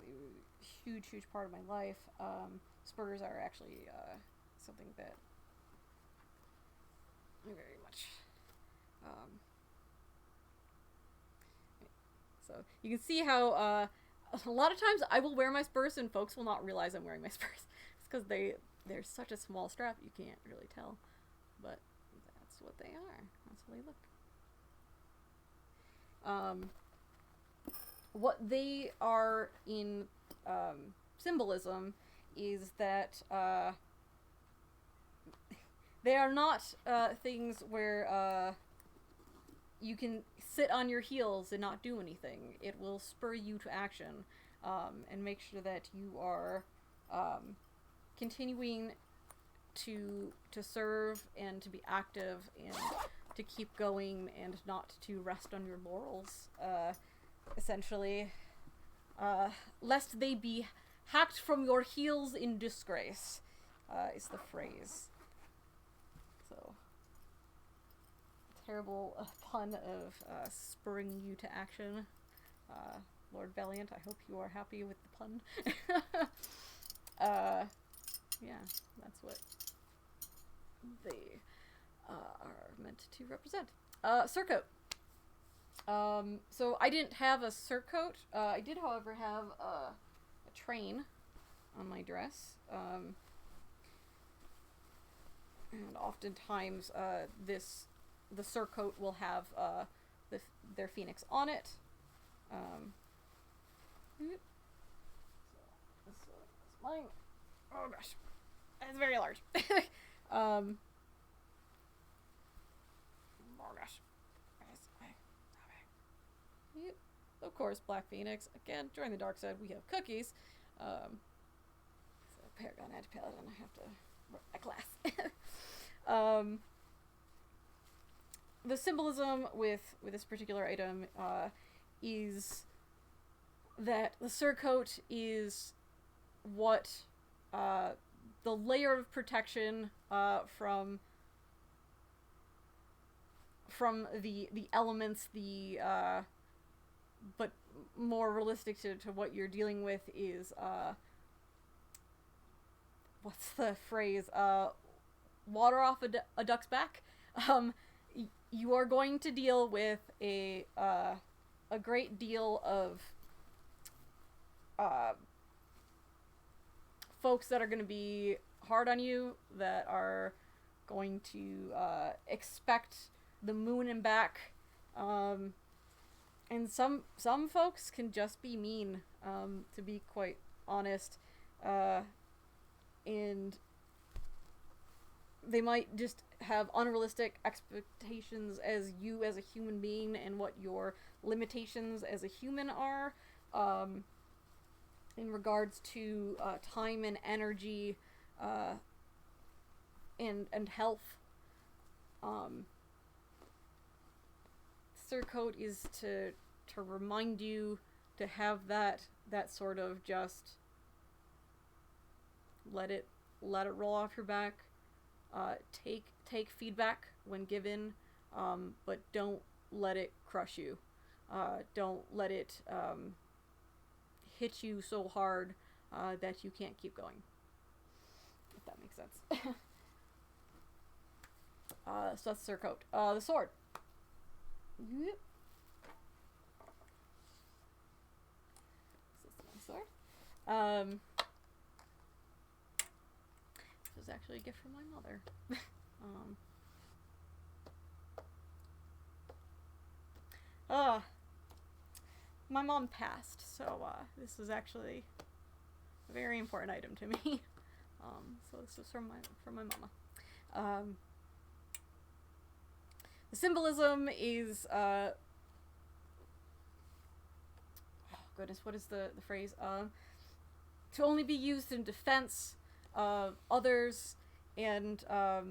a huge part of my life. Spurs are actually something that I very much. So you can see how a lot of times I will wear my Spurs and folks will not realize I'm wearing my Spurs. It's because they're such a small strap you can't really tell, but that's what they are. That's how they look. What they are in symbolism is that they are not things where you can sit on your heels and not do anything. It will spur you to action and make sure that you are continuing to serve and to be active and to keep going and not to rest on your laurels, essentially, lest they be hacked from your heels in disgrace, is the phrase. So, terrible pun of spurring you to action. Lord Valiant, I hope you are happy with the pun. Yeah, that's what they are meant to represent. Surcoat. So I didn't have a surcoat. I did, however, have a train on my dress. And oftentimes, the surcoat will have their phoenix on it. So this is mine. Oh gosh, it's very large. Oh gosh. Yep. Of course, Black Phoenix. Again, join the dark side. We have cookies. So Paragon Anti-Paladin. I have to work my class. The symbolism with this particular item is that the surcoat is what the layer of protection from the elements, but more realistic to what you're dealing with is what's the phrase? Water off a duck's back. You are going to deal with a great deal of folks that are going to be hard on you, that are going to expect the moon and back, and some folks can just be mean, to be quite honest, and they might just have unrealistic expectations as you as a human being and what your limitations as a human are, in regards to time and energy, and health. Surcoat is to remind you to have that sort of just let it roll off your back. Take feedback when given, but don't let it crush you. Don't let it hit you so hard that you can't keep going. If that makes sense. So that's surcoat. The sword. Yep. This is my sword. This was actually a gift from my mother. My mom passed, so this is actually a very important item to me. So this is from my mama. The symbolism is oh goodness, what is the phrase? To only be used in defense of others, and a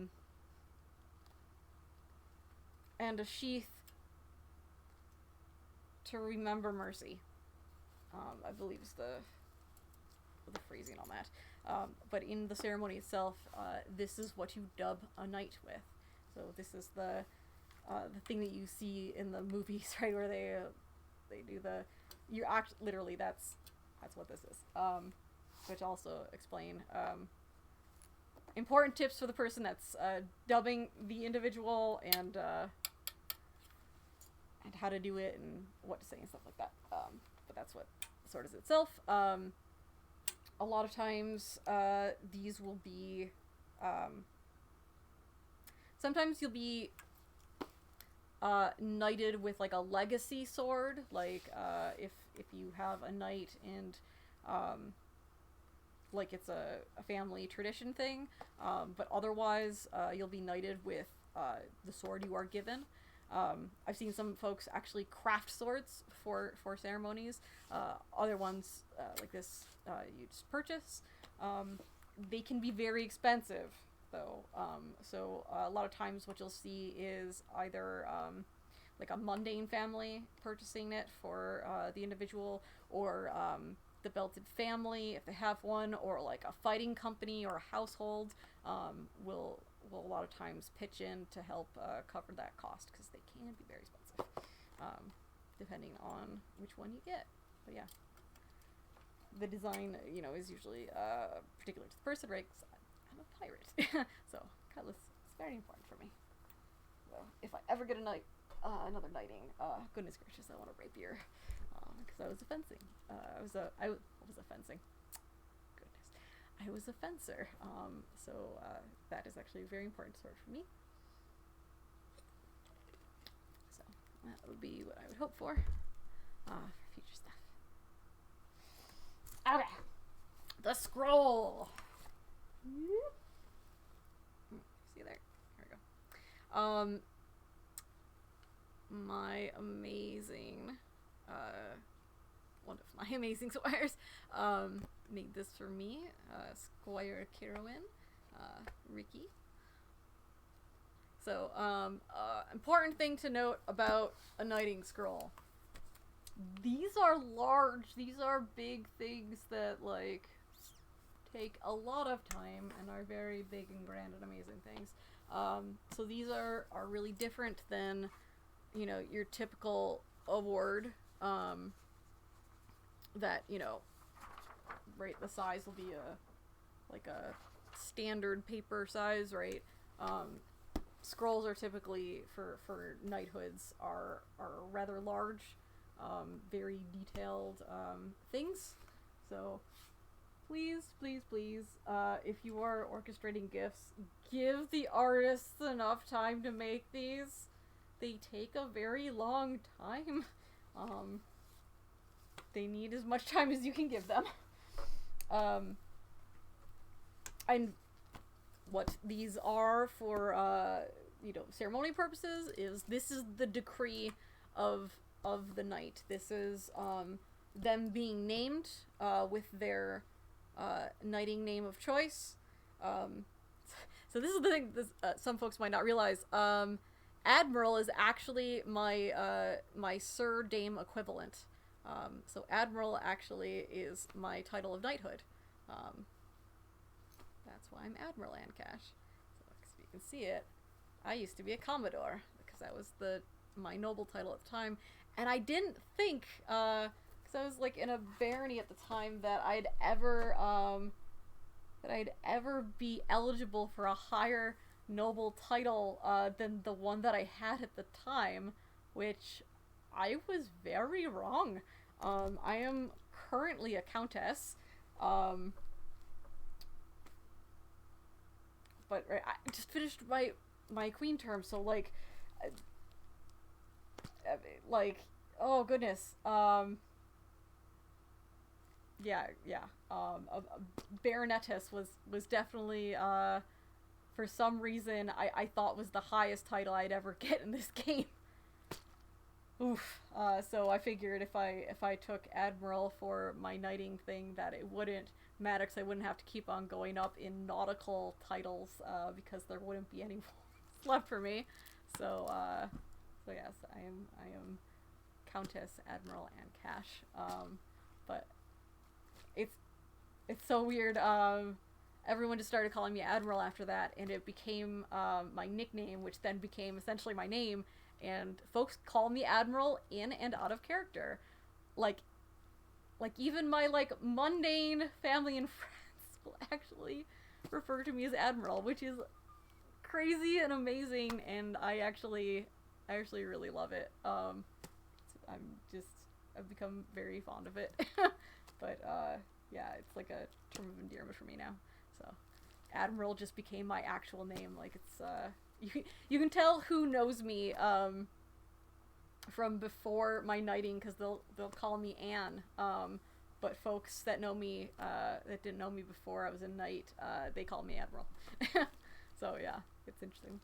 sheath to remember mercy. I believe is the phrasing on that. But in the ceremony itself, this is what you dub a knight with. So this is the thing that you see in the movies, right, where they do literally that's That's what this is. Which also explain important tips for the person that's dubbing the individual, and how to do it and what to say and stuff like that. But that's what the sword is itself. A lot of times these will be sometimes you'll be knighted with like a legacy sword, like if you have a knight and like it's a family tradition thing, but otherwise you'll be knighted with the sword you are given. I've seen some folks actually craft swords for ceremonies. Other ones like this you just purchase. They can be very expensive though, so a lot of times what you'll see is either like a mundane family purchasing it for the individual, or the belted family if they have one, or like a fighting company or a household will a lot of times pitch in to help cover that cost, because they can be very expensive depending on which one you get. But yeah, the design, you know, is usually particular to the person, right? 'Cause I'm a pirate. So cutlass is very important for me. So if I ever get a knight, another knighting, goodness gracious, I want a rapier, because I was a fencing. I was a fencing. Goodness, I was a fencer. So that is actually a very important sword for me. So that would be what I would hope for future stuff. Okay, the scroll. See there? There we go. My amazing, one of my amazing squires, made this for me, Squire Kirwin, Ricky. So, important thing to note about a knighting scroll. These are large, these are big things that, like, take a lot of time and are very big and grand and amazing things. So these are really different than, you know, your typical award, that, you know, right, the size will be like a standard paper size, right? Scrolls are typically, for knighthoods, are rather large, very detailed things. So please, please, please, if you are orchestrating gifts, give the artists enough time to make these. They take a very long time. They need as much time as you can give them. And what these are for, you know, ceremony purposes is, this is the decree of the knight. This is them being named with their knighting name of choice. So this is the thing some folks might not realize. Admiral is actually my my Sir Dame equivalent. So Admiral actually is my title of knighthood. That's why I'm Admiral Ancash. So you can see it. I used to be a Commodore, because that was my noble title at the time, and I didn't think, because I was like in a barony at the time, that I'd ever be eligible for a higher noble title than the one that I had at the time, which I was very wrong. I am currently a countess, but right, I just finished my queen term, so like oh goodness, yeah, a baronetess was definitely for some reason I thought was the highest title I'd ever get in this game. Oof. So I figured if I took Admiral for my knighting thing, that it wouldn't matter, because I wouldn't have to keep on going up in nautical titles, because there wouldn't be any left for me. So yes, I am Countess Admiral Ancash. But it's so weird. Everyone just started calling me Admiral after that, and it became my nickname, which then became essentially my name. And folks call me Admiral in and out of character. Like, Like, even my, like, mundane family and friends will actually refer to me as Admiral, which is crazy and amazing, and I actually really love it. I've become very fond of it. But, yeah, it's like a term of endearment for me now. So, Admiral just became my actual name. Like, it's, you can tell who knows me, from before my knighting, because they'll call me Anne. But folks that know me, that didn't know me before I was a knight, they call me Admiral. So yeah, it's interesting.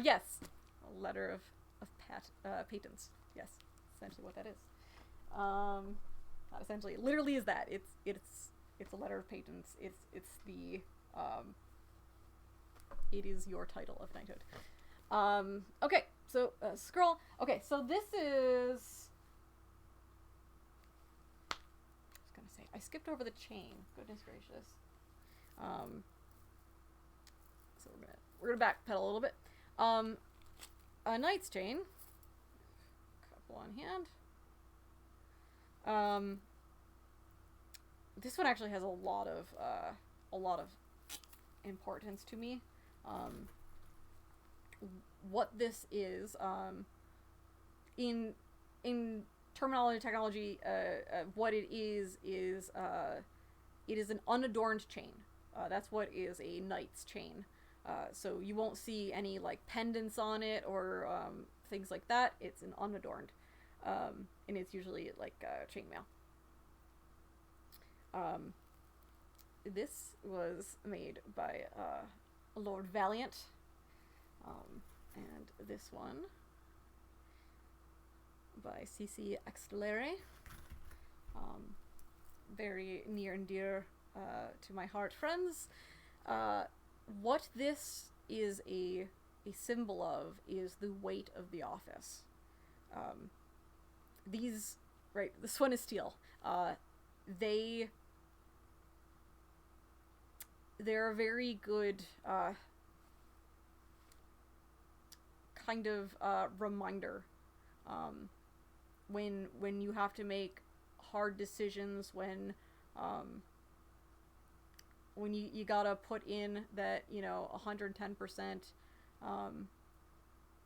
Yes, a letter of patents. Yes, essentially what that is. Not essentially, it literally is that. It's a letter of patents. It's the it is your title of knighthood. Okay, so scroll. Okay, so this is. I was gonna say I skipped over the chain. Goodness gracious. So we're gonna backpedal a little bit. A knight's chain. Couple on hand. This one actually has a lot of importance to me. What this is, in terminology, technology, what it is it is an unadorned chain. That's what is a knight's chain. So you won't see any like pendants on it or things like that. It's an unadorned, and it's usually like chainmail. This was made by Lord Valiant, and this one by C.C. Axtellere. Very near and dear to my heart, friends. What this is a symbol of is the weight of the office. These, right, this one is steel. They're a very good kind of reminder when you have to make hard decisions, when you gotta put in that 110%,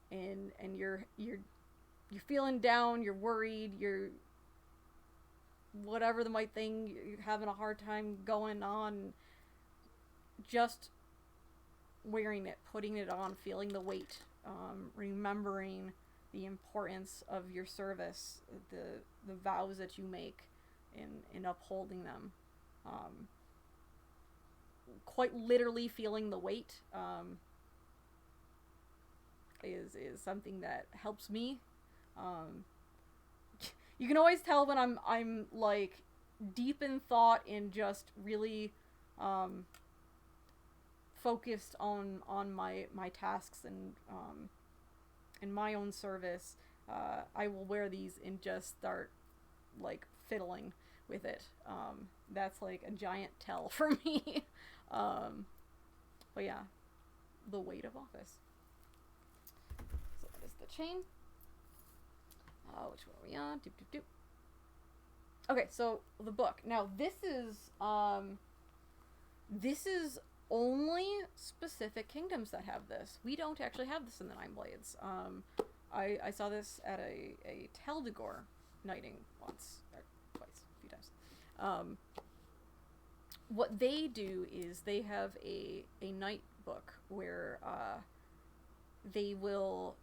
and you're feeling down, you're worried, you're whatever the might thing, you're having a hard time going on. Just wearing it, putting it on, feeling the weight, remembering the importance of your service, the vows that you make in upholding them, quite literally feeling the weight, is something that helps me. You can always tell when I'm like deep in thought and just really focused on my tasks and my own service. I will wear these and just start like fiddling with it. That's like a giant tell for me. But yeah, the weight of office. So that is the chain. Which one are we on? Doop, doop, doop. Okay, so the book. Now this is only specific kingdoms that have this. We don't actually have this in the Nine Blades. I saw this at a Teldegor knighting once, or twice, a few times. What they do is they have a knight book where they will,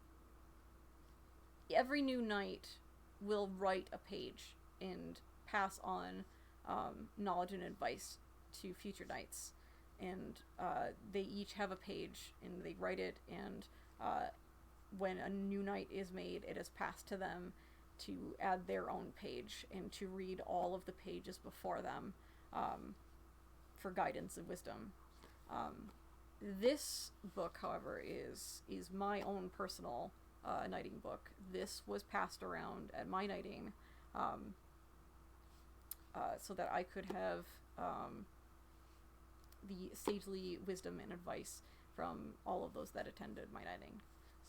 every new knight will write a page and pass on knowledge and advice to future knights. And they each have a page and they write it, and when a new knight is made, it is passed to them to add their own page and to read all of the pages before them for guidance and wisdom. This book, however, is my own personal knighting book. This was passed around at my knighting so that I could have the sagely wisdom and advice from all of those that attended my knighting.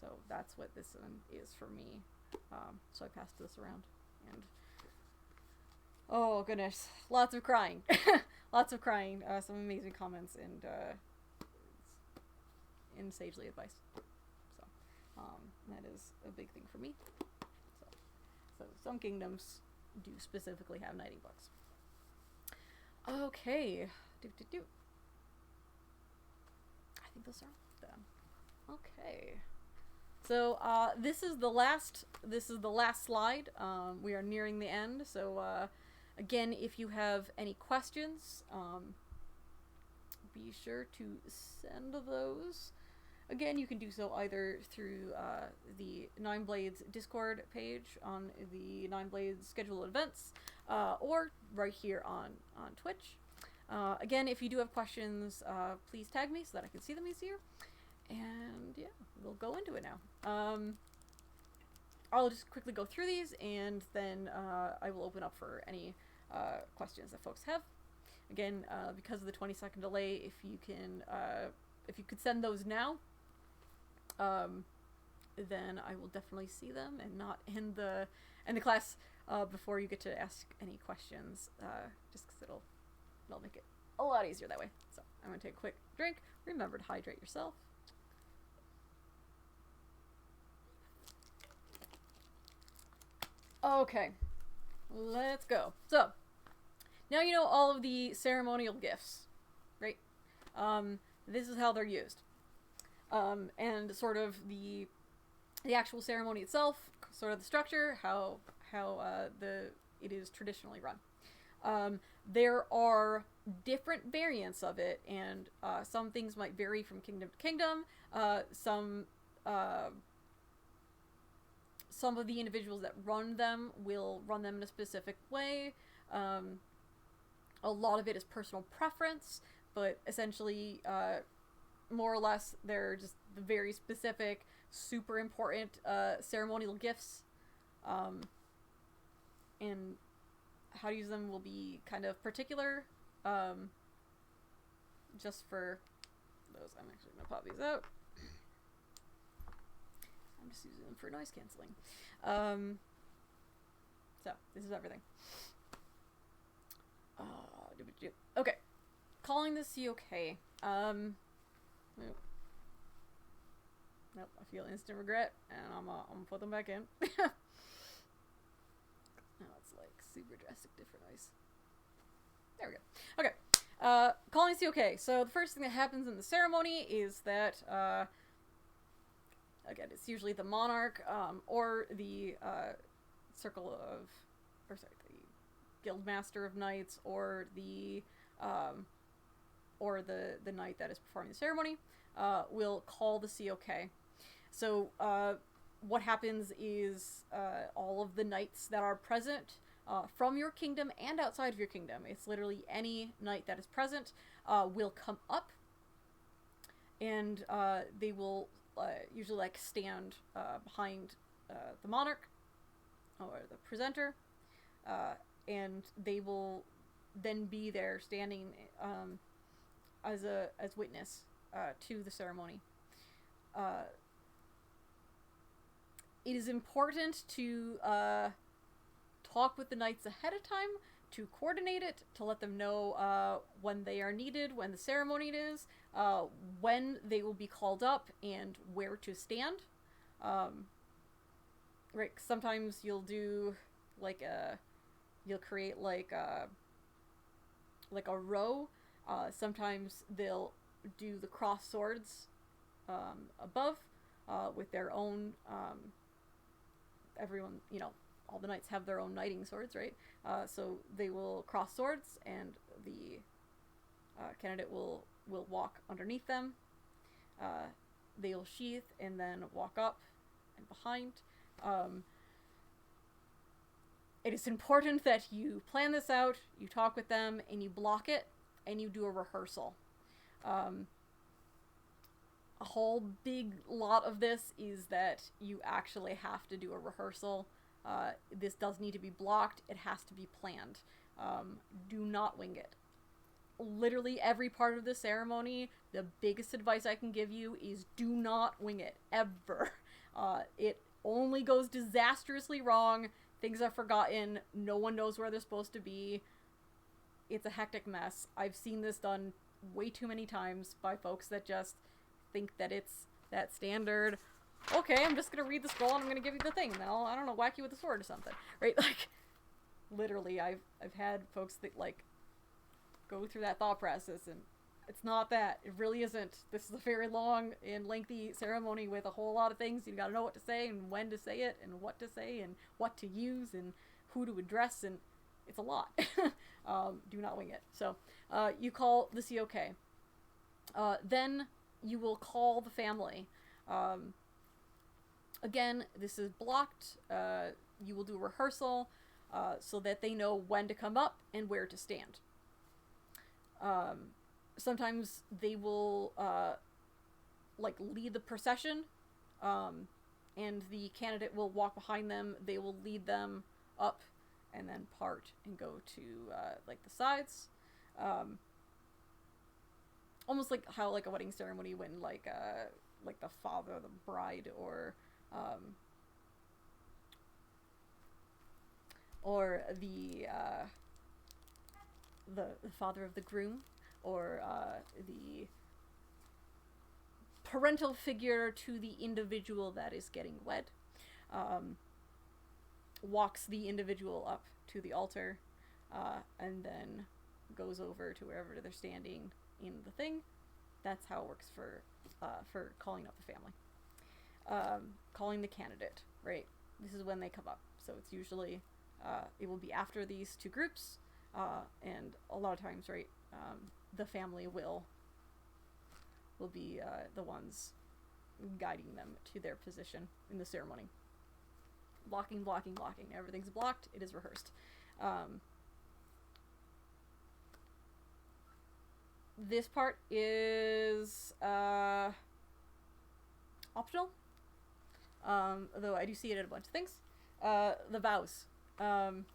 So that's what this one is for me. So I passed this around, and Oh goodness, lots of crying. Lots of crying. Some amazing comments and sagely advice. So that is a big thing for me. So some kingdoms do specifically have knighting books. Okay. I think those are them. Okay. So this is the last slide. We are nearing the end. So again, if you have any questions, be sure to send those. Again, you can do so either through the Nine Blades Discord page on the Nine Blades scheduled events, or right here on Twitch. Again, if you do have questions, please tag me so that I can see them easier. And yeah, we'll go into it now. I'll just quickly go through these, and then I will open up for any questions that folks have. Again, because of the 20-second delay, if you could send those now, then I will definitely see them and not end the class before you get to ask any questions. Just because it'll make it a lot easier that way. So I'm gonna take a quick drink. Remember to hydrate yourself. Okay, let's go. So, now you know all of the ceremonial gifts, right? This is how they're used. And sort of the actual ceremony itself, sort of the structure, how it is traditionally run. There are different variants of it, and some things might vary from kingdom to kingdom. Some of the individuals that run them will run them in a specific way. A lot of it is personal preference, but essentially, more or less, they're just the very specific, super important ceremonial gifts. And how to use them will be kind of particular. Just for those, I'm actually going to pop these out. I'm just using them for noise canceling. So, this is everything. Okay. Calling the COK. Nope, I feel instant regret, and I'm gonna put them back in. Now it's like super drastic different noise. There we go. Okay. Calling COK. So the first thing that happens in the ceremony is that, again, it's usually the monarch, or the, the guild master of knights, or the knight that is performing the ceremony, will call the COK. So, what happens is, all of the knights that are present, from your kingdom and outside of your kingdom, it's literally any knight that is present, will come up, and, they will, usually, like, stand, behind, the monarch, or the presenter, and they will then be there standing, as witness, to the ceremony. It is important to talk with the knights ahead of time, to coordinate it, to let them know when they are needed, when the ceremony is, when they will be called up, and where to stand. Right, sometimes you'll do you'll create like a row. Sometimes they'll do the cross swords above with their own, everyone, all the knights have their own knighting swords, right? So they will cross swords, and the candidate will walk underneath them. They'll sheath and then walk up and behind. It is important that you plan this out, you talk with them, and you block it, and you do a rehearsal. A whole big lot of this is that you actually have to do a rehearsal. This does need to be blocked. It has to be planned. Do not wing it. Literally every part of the ceremony, the biggest advice I can give you is do not wing it, ever. It only goes disastrously wrong Things are forgotten. No one knows where they're supposed to be. It's a hectic mess. I've seen this done way too many times by folks that just think that it's that standard, okay, I'm just gonna read the scroll and I'm gonna give you the thing. Now, I don't know, whack you with a sword or something. Right? Like, literally, I've had folks that, like, go through that thought process, and it's not that. It really isn't. This is a very long and lengthy ceremony with a whole lot of things. You gotta know what to say and when to say it and what to say and what to use and who to address, and it's a lot. Do not wing it. So, you call the COK. Then you will call the family. Again, this is blocked. You will do a rehearsal so that they know when to come up and where to stand. Sometimes they will like lead the procession, and the candidate will walk behind them. They will lead them up and then part and go to like the sides. Almost like how like a wedding ceremony when like the father of the bride or the father of the groom or the parental figure to the individual that is getting wed walks the individual up to the altar and then goes over to wherever they're standing in the thing. That's how it works for calling up the family. Calling the candidate, right? This is when they come up. So it's usually, it will be after these two groups, and a lot of times, right, the family will be the ones guiding them to their position in the ceremony. Blocking, blocking, blocking. Everything's blocked. It is rehearsed. This part is optional, though I do see it in a bunch of things. The vows. You can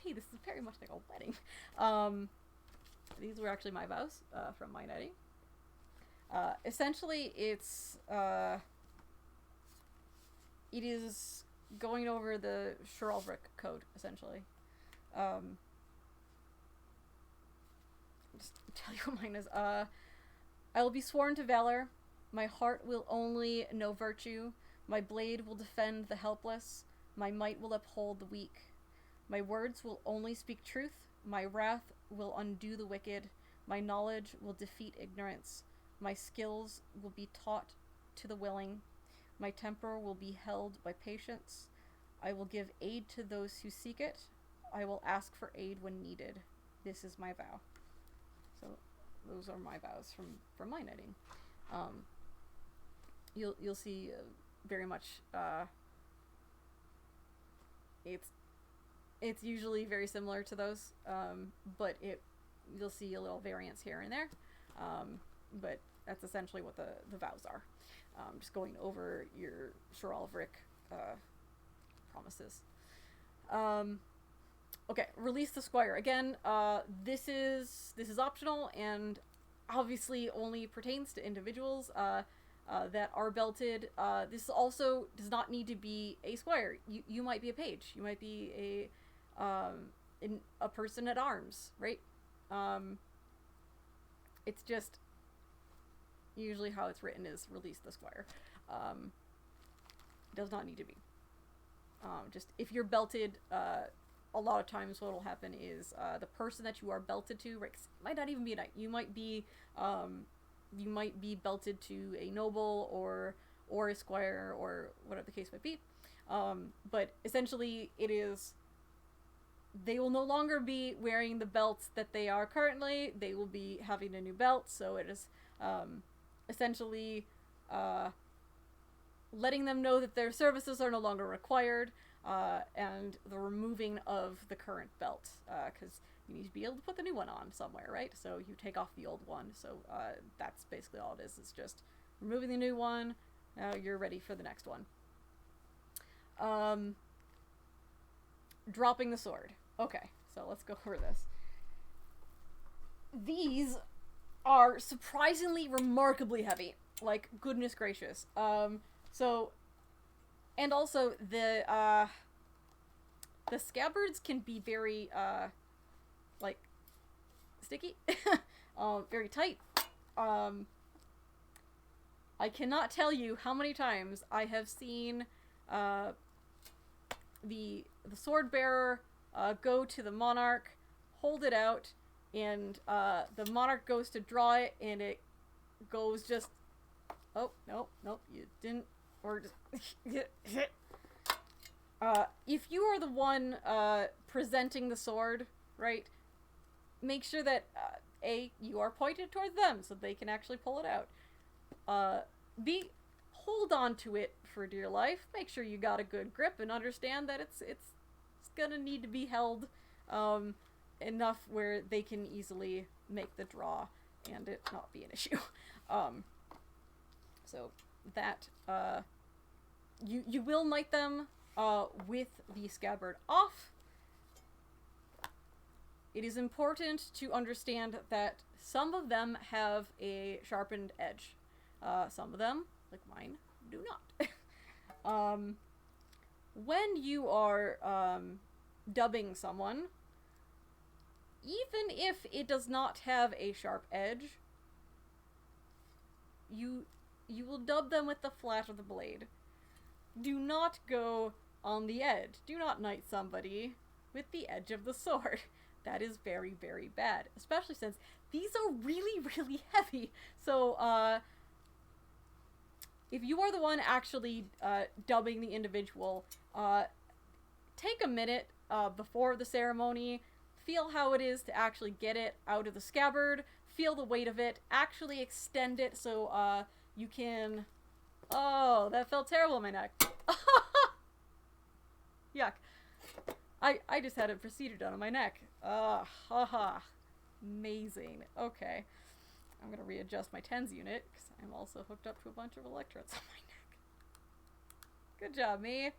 see this is very much like a wedding. These were actually my vows from my knighting. Essentially, it is going over the chivalric code, essentially. Just tell you what mine is. I will be sworn to valor. My heart will only know virtue. My blade will defend the helpless. My might will uphold the weak. My words will only speak truth. My wrath will undo the wicked. My knowledge will defeat ignorance. My skills will be taught to the willing. My temper will be held by patience. I will give aid to those who seek it. I will ask for aid when needed. This is my vow. So those are my vows from my knitting. You'll see very much it's usually very similar to those, but you'll see a little variance here and there, but that's essentially what the vows are. Just going over your chivalric promises. Okay, release the squire. Again, this is optional and obviously only pertains to individuals that are belted. This also does not need to be a squire. You might be a page. You might be a person at arms, right? It's just usually how it's written is release the squire. Does not need to be. Just if you're belted, a lot of times what will happen is the person that you are belted to, right, might not even be a knight. You might be belted to a noble or a squire or whatever the case might be. But essentially it is, they will no longer be wearing the belts that they are currently. They will be having a new belt. So it is essentially letting them know that their services are no longer required, and the removing of the current belt, because you need to be able to put the new one on somewhere, right? So you take off the old one. So that's basically all it is. It's just removing the new one. Now you're ready for the next one. Dropping the sword. Okay, so let's go over this. These are surprisingly remarkably heavy. Like, goodness gracious. So And also, the scabbards can be very, like, sticky. Very tight. I cannot tell you how many times I have seen, the sword bearer, go to the monarch, hold it out, and, the monarch goes to draw it, and it goes just, oh, nope, you didn't, or just, if you are the one, presenting the sword, right, make sure that, you are pointed towards them so they can actually pull it out. Hold on to it for dear life. Make sure you got a good grip and understand that it's gonna need to be held, enough where they can easily make the draw and it not be an issue. So that, you will knight them, with the scabbard off. It is important to understand that some of them have a sharpened edge. Some of them, like mine, do not. When you are, dubbing someone, even if it does not have a sharp edge, you will dub them with the flat of the blade. Do not go on the edge. Do not knight somebody with the edge of the sword. That is very, very bad. Especially since these are really, really heavy. So, if you are the one actually, dubbing the individual, take a minute, before the ceremony, feel how it is to actually get it out of the scabbard, feel the weight of it, actually extend it so, you can... Oh, that felt terrible in my neck. Yuck. I just had a procedure done on my neck. Haha. Amazing. Okay. I'm gonna readjust my TENS unit, because I'm also hooked up to a bunch of electrodes on my neck. Good job, me.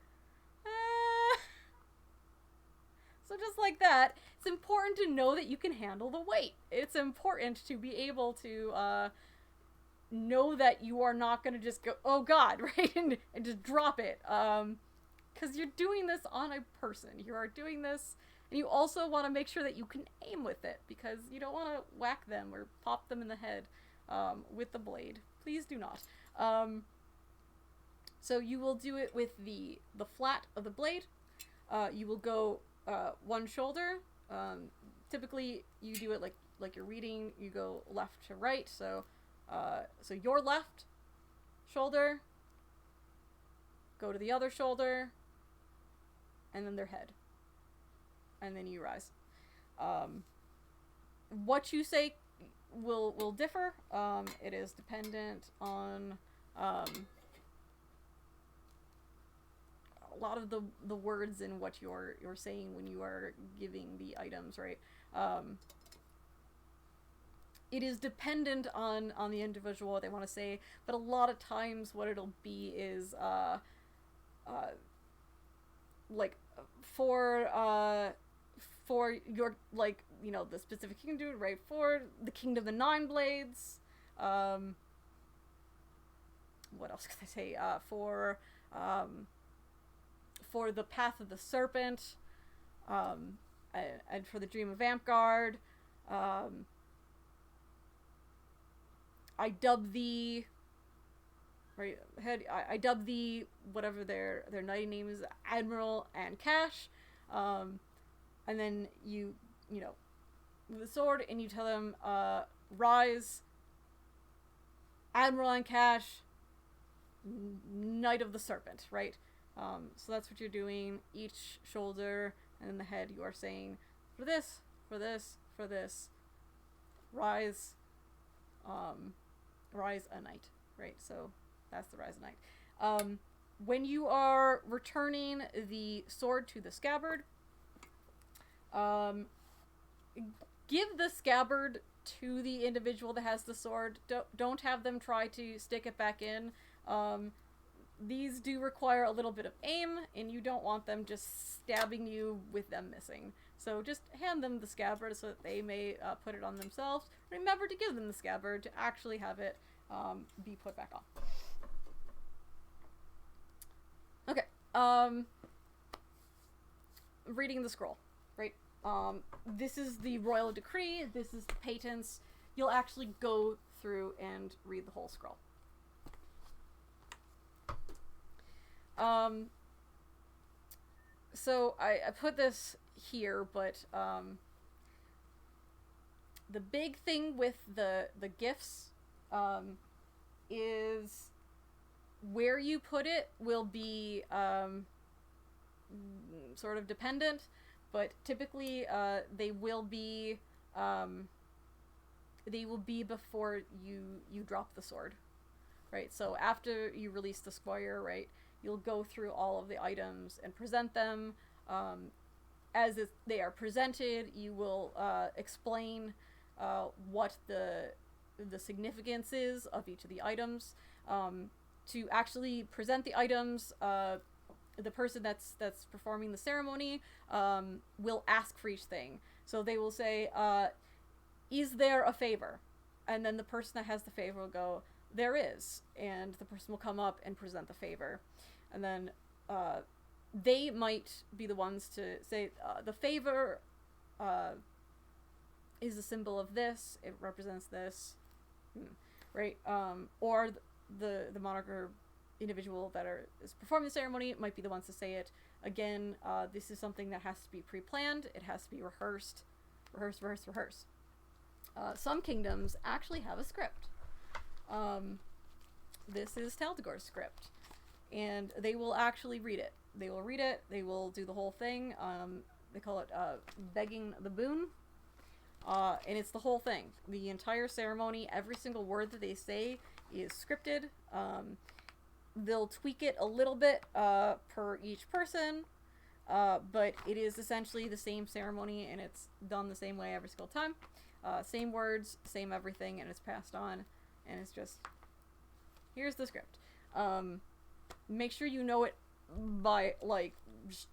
So just like that, it's important to know that you can handle the weight. It's important to be able to, know that you are not gonna just go, oh god, right, and just drop it. Because you're doing this on a person. You are doing this, and you also want to make sure that you can aim with it, because you don't want to whack them or pop them in the head, with the blade. Please do not. So you will do it with the flat of the blade. You will go, one shoulder. Typically you do it like you're reading. You go left to right. So your left shoulder, go to the other shoulder, and then their head. And then you rise. What you say will differ. It is dependent on, a lot of the words in what you're saying when you are giving the items, right? It is dependent on the individual, what they want to say, but a lot of times what it'll be is, like, for your, like, you know, the specific kingdom, right? For the Kingdom of the Nine Blades, what else could I say? For the Path of the Serpent, and for the Dream of Amtgard, I dub the, right, I dub the, whatever their knighting name is, Admiral and Cash, and then you know, with the sword, and you tell them, rise, Admiral and Cash, Knight of the Serpent, right? So that's what you're doing. Each shoulder, and then the head, you are saying, for this, rise, rise a knight, right? So that's the rise a knight. When you are returning the sword to the scabbard, give the scabbard to the individual that has the sword. Don't have them try to stick it back in. These do require a little bit of aim, and you don't want them just stabbing you with them missing. So just hand them the scabbard so that they may put it on themselves. Remember to give them the scabbard to actually have it be put back on. Okay, um, reading the scroll, right? This is the royal decree. This is the patents. You'll actually go through and read the whole scroll. So I put this here, but the big thing with the gifts is where you put it will be sort of dependent, but typically they will be before you drop the sword, right? So after you release the squire, right, you'll go through all of the items and present them. As they are presented, you will explain what the significance is of each of the items. To actually present the items, the person that's performing the ceremony will ask for each thing. So they will say, is there a favor? And then the person that has the favor will go, there is. And the person will come up and present the favor. And then they might be the ones to say, the favor is a symbol of this. It represents this. Right? Or the monarch or individual that is performing the ceremony might be the ones to say it. Again, this is something that has to be pre-planned. It has to be rehearsed. Rehearse. Some kingdoms actually have a script. This is Taldegor's script. And they will actually read it. They will read it. They will do the whole thing. They call it begging the boon. And it's the whole thing. The entire ceremony, every single word that they say is scripted. They'll tweak it a little bit per each person. But it is essentially the same ceremony, and it's done the same way every single time. Same words, same everything, and it's passed on. And it's just, here's the script. Make sure you know it by, like, just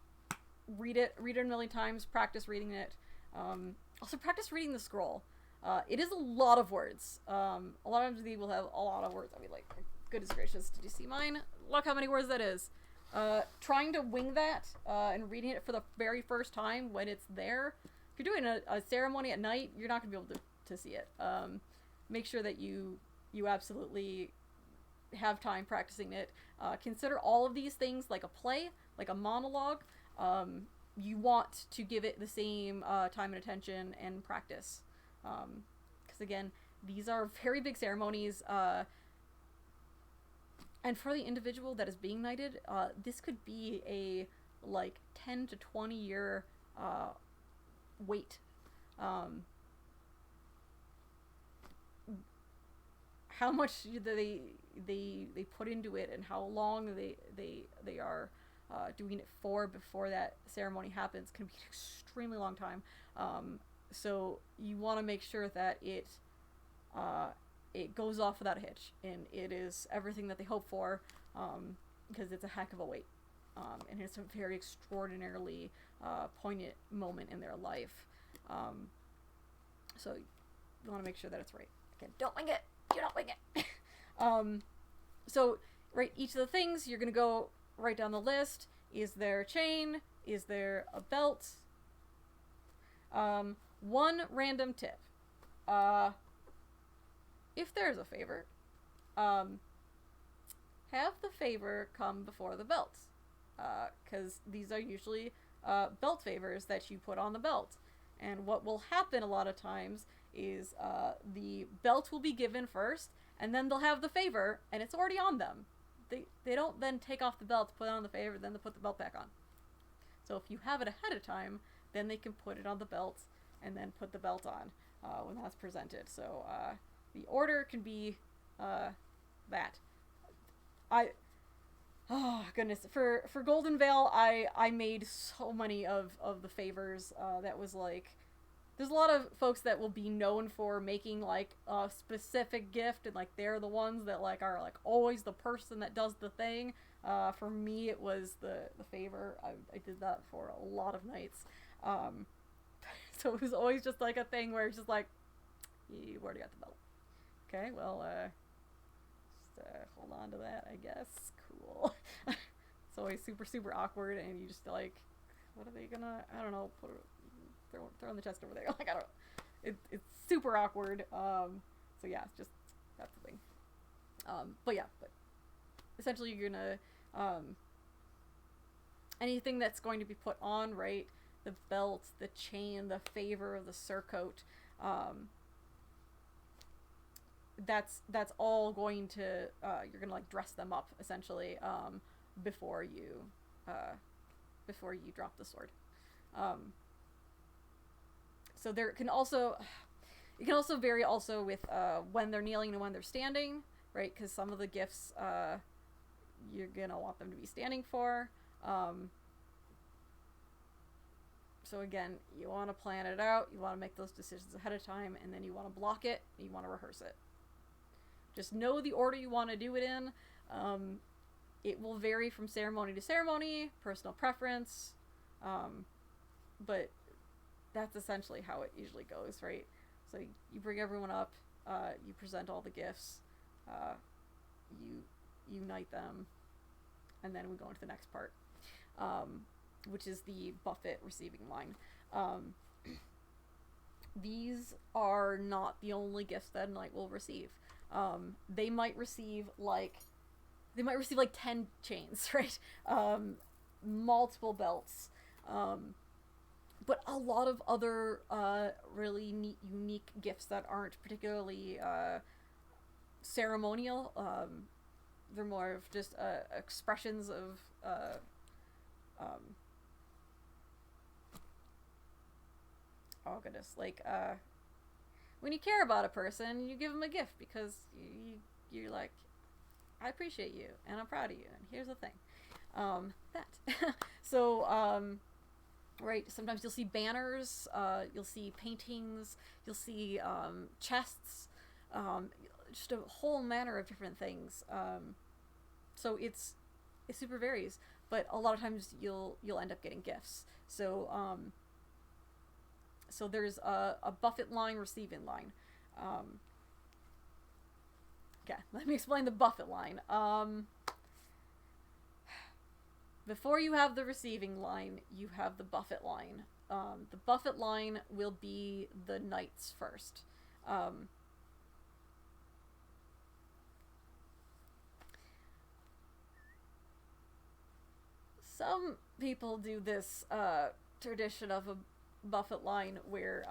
read it a million times, practice reading it. Also practice reading the scroll. It is a lot of words. A lot of times they will have a lot of words. I mean, like, goodness gracious, did you see mine? Look how many words that is. Trying to wing that and reading it for the very first time when it's there. If you're doing a ceremony at night, you're not going to be able to see it. Make sure that you absolutely have time practicing it. Consider all of these things like a play, like a monologue. You want to give it the same time and attention and practice. Because again, these are very big ceremonies. And for the individual that is being knighted, this could be a like 10 to 20 year wait. How much they put into it and how long they are doing it for before that ceremony happens can be an extremely long time. So you want to make sure that it goes off without a hitch, and it is everything that they hope for, because it's a heck of a wait, and it's a very extraordinarily poignant moment in their life. So you want to make sure that it's right. Again, don't wing it. Do not wing it. So right, each of the things you're gonna go right down the list. Is there a chain? Is there a belt? One random tip. If there's a favor, have the favor come before the belt, because these are usually belt favors that you put on the belt. And what will happen a lot of times is the belt will be given first, and then they'll have the favor, and it's already on them. They don't then take off the belt, put it on the favor, then they put the belt back on. So if you have it ahead of time, then they can put it on the belt, and then put the belt on when that's presented. So the order can be that. Oh goodness, for Golden Veil, I made so many of the favors. That was like, there's a lot of folks that will be known for making like a specific gift, and like they're the ones that like are like always the person that does the thing. For me, it was the favor. I did that for a lot of nights. So it was always just like a thing where it's just like, you've already got the belt. Okay, well, just hold on to that, I guess. Cool. It's always super, super awkward, and you just like, what are they gonna, I don't know, throw in the chest over there. Like, I don't know. It's super awkward. So yeah, it's just, that's the thing. But essentially you're gonna, anything that's going to be put on, right? The belt, the chain, the favor, the surcoat, that's all going to, you're gonna like dress them up essentially, before you drop the sword. So there can also, it can also vary also with when they're kneeling and when they're standing, right? Because some of the gifts you're gonna want them to be standing for. So again, you want to plan it out, you want to make those decisions ahead of time, and then you want to block it, you want to rehearse it. Just know the order you want to do it in. It will vary from ceremony to ceremony, personal preference, but that's essentially how it usually goes, right? So you bring everyone up, you present all the gifts, you unite them, and then we go into the next part, which is the buffet receiving line. These are not the only gifts that a knight will receive. They might receive like 10 chains, right? Multiple belts. But a lot of other really neat, unique gifts that aren't particularly ceremonial. They're more of just expressions of oh goodness, like when you care about a person, you give them a gift because you're like, I appreciate you and I'm proud of you, and here's the thing, that. So right, sometimes you'll see banners, you'll see paintings, you'll see chests, just a whole manner of different things. So it super varies, but a lot of times you'll end up getting gifts. So so there's a buffet line, receiving line. Okay, let me explain the buffet line. Before you have the receiving line, you have the buffet line. The buffet line will be the knights first. Some people do this tradition of a buffet line where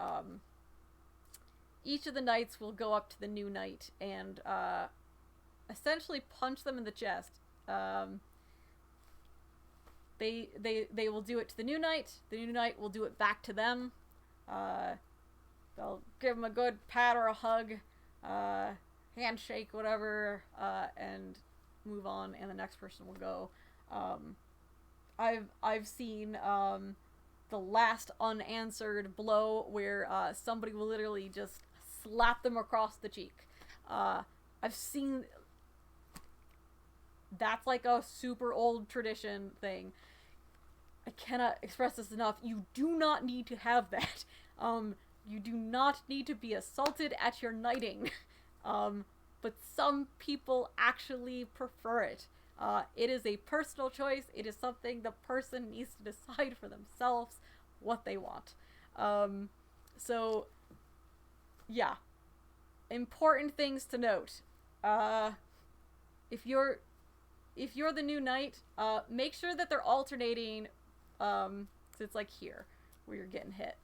each of the knights will go up to the new knight and essentially punch them in the chest. They will do it to the new knight. The new knight will do it back to them. They'll give them a good pat or a hug, handshake, whatever, and move on, and the next person will go. I've seen the last unanswered blow where somebody will literally just slap them across the cheek. I've seen, that's like a super old tradition thing. I cannot express this enough. You do not need to have that. You do not need to be assaulted at your knighting. But some people actually prefer it. It is a personal choice. It is something the person needs to decide for themselves what they want. So, yeah. Important things to note. If you're the new knight, make sure that they're alternating, so it's like here, where you're getting hit.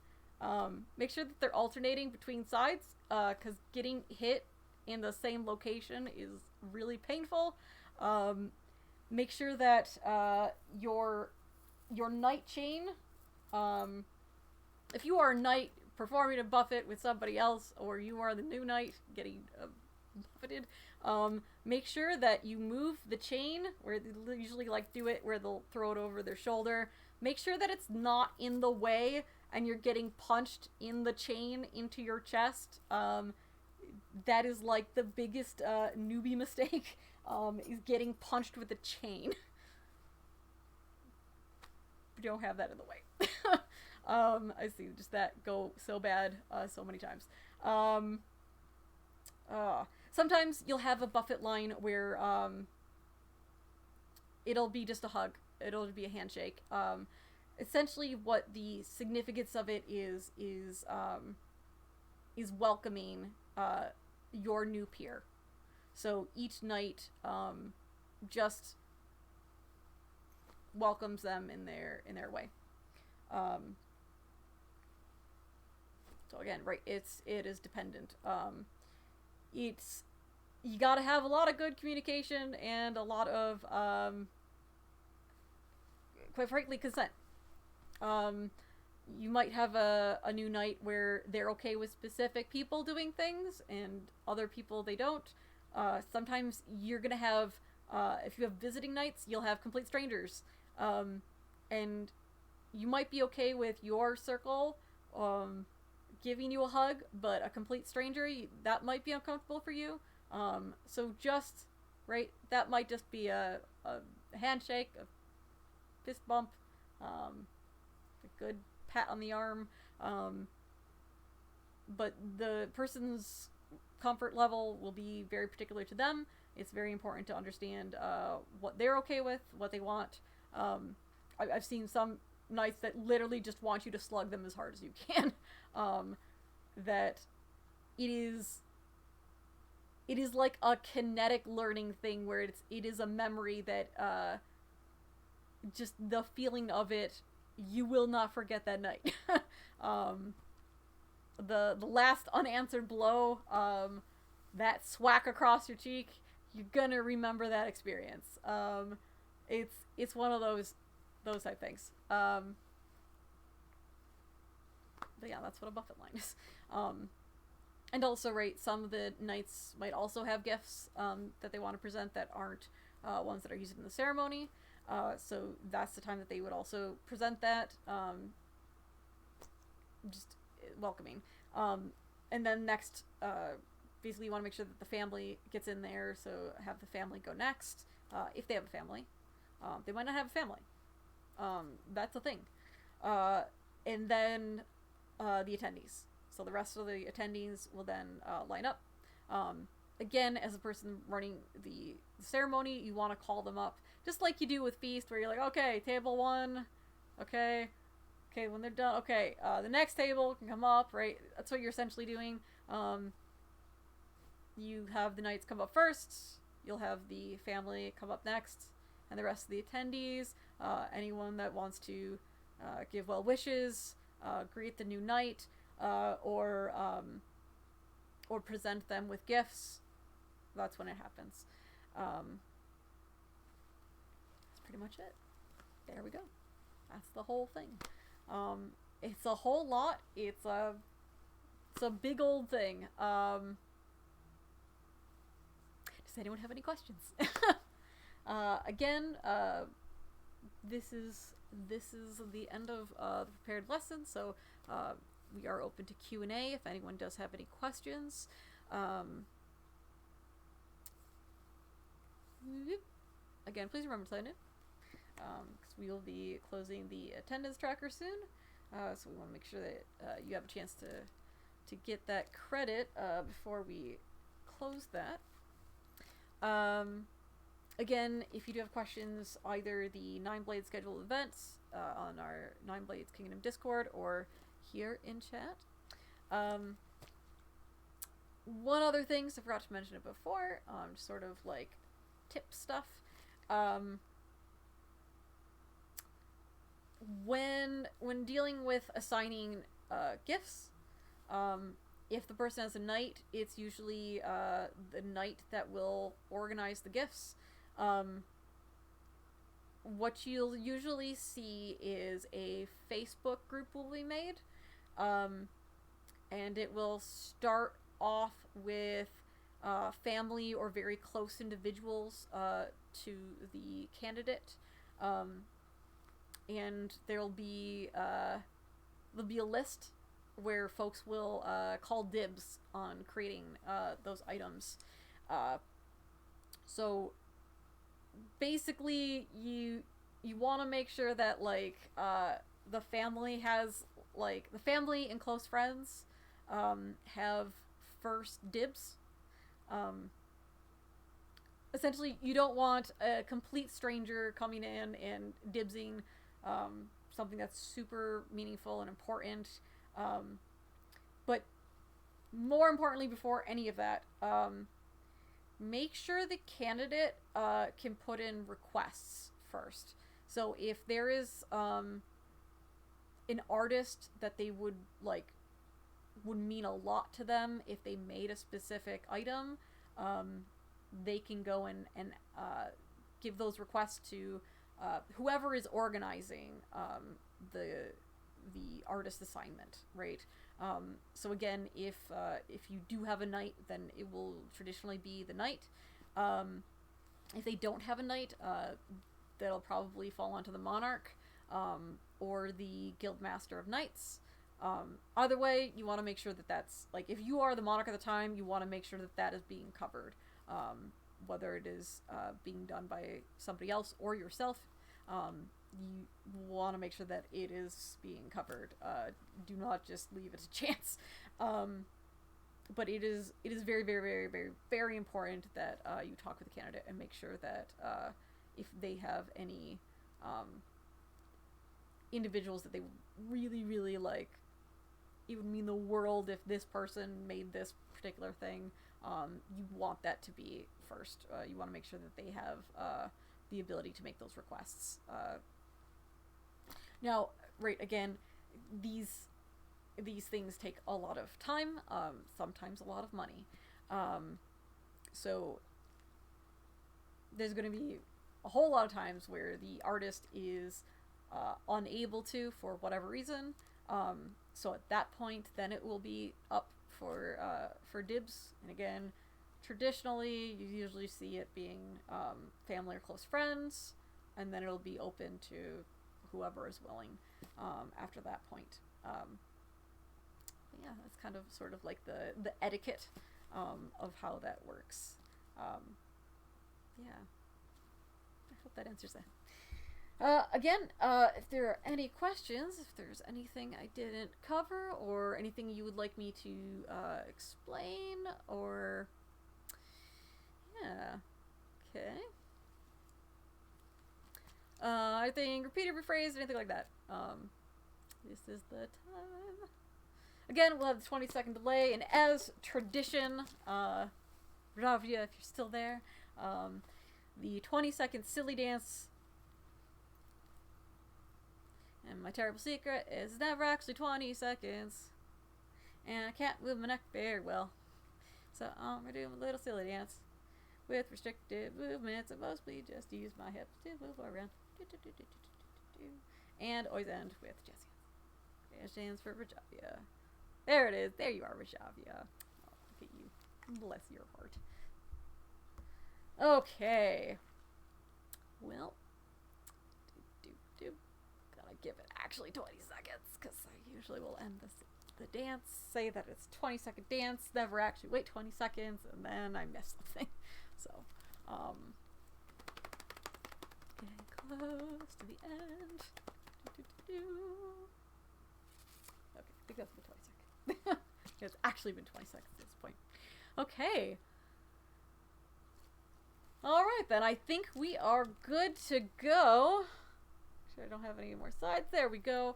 Make sure that they're alternating between sides, because getting hit in the same location is really painful. Make sure that your knight chain, if you are a knight performing a buffet with somebody else, or you are the new knight getting buffeted, make sure that you move the chain, where they usually like do it where they'll throw it over their shoulder. Make sure that it's not in the way and you're getting punched in the chain into your chest. That is like the biggest newbie mistake, is getting punched with a chain. We don't have that in the way. I see just that go so bad so many times. Sometimes you'll have a buffet line where it'll be just a hug. it'll be a handshake. Essentially, what the significance of it is welcoming your new peer. So each knight just welcomes them in their way. So again, right, it is dependent. It's you got to have a lot of good communication and a lot of quite frankly, consent. You might have a new knight where they're okay with specific people doing things and other people they don't. Sometimes you're gonna have, if you have visiting knights, you'll have complete strangers. And you might be okay with your circle giving you a hug, but a complete stranger, that might be uncomfortable for you. So just, right, that might just be a handshake, a fist bump, a good pat on the arm. But the person's comfort level will be very particular to them. It's very important to understand what they're okay with, what they want. I've seen some knights that literally just want you to slug them as hard as you can. That it is like a kinetic learning thing where it is a memory that just the feeling of it, you will not forget that night. The last unanswered blow, that swack across your cheek, you're gonna remember that experience. It's one of those type things. But yeah, that's what a buffet line is. And also, right, some of the knights might also have gifts that they want to present that aren't ones that are used in the ceremony. So that's the time that they would also present that. Just welcoming. And then next, basically you want to make sure that the family gets in there, so have the family go next, if they have a family. They might not have a family. That's a thing. And then the attendees. So the rest of the attendees will then line up. Again, as a person running the ceremony, you want to call them up, just like you do with Feast, where you're like, okay, table 1, okay, when they're done, okay, the next table can come up, right? That's what you're essentially doing. You have the knights come up first, you'll have the family come up next, and the rest of the attendees, anyone that wants to give well wishes, greet the new knight, or present them with gifts. That's when it happens. That's pretty much it. There we go. That's the whole thing. It's a whole lot. It's a big old thing. Does anyone have any questions? Again, this is the end of the prepared lesson, so we are open to Q&A if anyone does have any questions. Again, please remember to sign in, because we will be closing the attendance tracker soon, so we want to make sure that you have a chance to get that credit before we close that. Again, if you do have questions, either the 9-Blade scheduled events on our 9-Blades Kingdom Discord or here in chat. One other thing, so I forgot to mention it before, just sort of like tip stuff. When dealing with assigning gifts, if the person has a knight, it's usually the knight that will organize the gifts. What you'll usually see is a Facebook group will be made, and it will start off with family or very close individuals to the candidate, and there'll be a list where folks will call dibs on creating those items. So basically, you want to make sure that like the family has the family and close friends have first dibs. essentially, you don't want a complete stranger coming in and dibsing something that's super meaningful and important. But more importantly, before any of that, make sure the candidate can put in requests first. So if there is an artist that they would like would mean a lot to them if they made a specific item, they can go and give those requests to whoever is organizing the artist assignment, right? So again, if you do have a knight, then it will traditionally be the knight. If they don't have a knight, that'll probably fall onto the monarch or the guildmaster of knights. Either way, you want to make sure that that's, like, if you are the monarch at the time, you want to make sure that that is being covered. Whether it is being done by somebody else or yourself, you want to make sure that it is being covered. Do not just leave it to chance. But it is very, very, very, very, very important that you talk with the candidate and make sure that if they have any individuals that they really, really like, it would mean the world if this person made this particular thing. You want that to be first. You want to make sure that they have the ability to make those requests. Now, right, again, these things take a lot of time, sometimes a lot of money. So there's going to be a whole lot of times where the artist is unable to, for whatever reason. So at that point, then it will be up for dibs. And again, traditionally, you usually see it being family or close friends, and then it'll be open to whoever is willing after that point. Yeah, that's kind of sort of like the etiquette of how that works. Yeah, I hope that answers that. Again, if there are any questions, if there's anything I didn't cover, or anything you would like me to explain, or... Yeah. Okay. I think repeated, rephrased, anything like that. This is the time. Again, we'll have the 20-second delay, and as tradition, Ravia, if you're still there, the 20-second silly dance. And my terrible secret is never actually 20 seconds. And I can't move my neck very well. So I'm going to do a little silly dance with restricted movements. I mostly just use my hips to move around. And always end with jazz hands. Jazz hands for Rajavia. There it is. There you are, Rajavia. Oh, look at you. Bless your heart. Okay. Well. Gotta give it actually 20 seconds, because I usually will end the dance, say that it's 20-second dance, never actually wait 20 seconds, and then I miss something. So, getting close to the end. Okay, I think that's been 20 seconds. It's actually been 20 seconds at this point. Okay. Alright then, I think we are good to go. Sure, I don't have any more slides. There we go.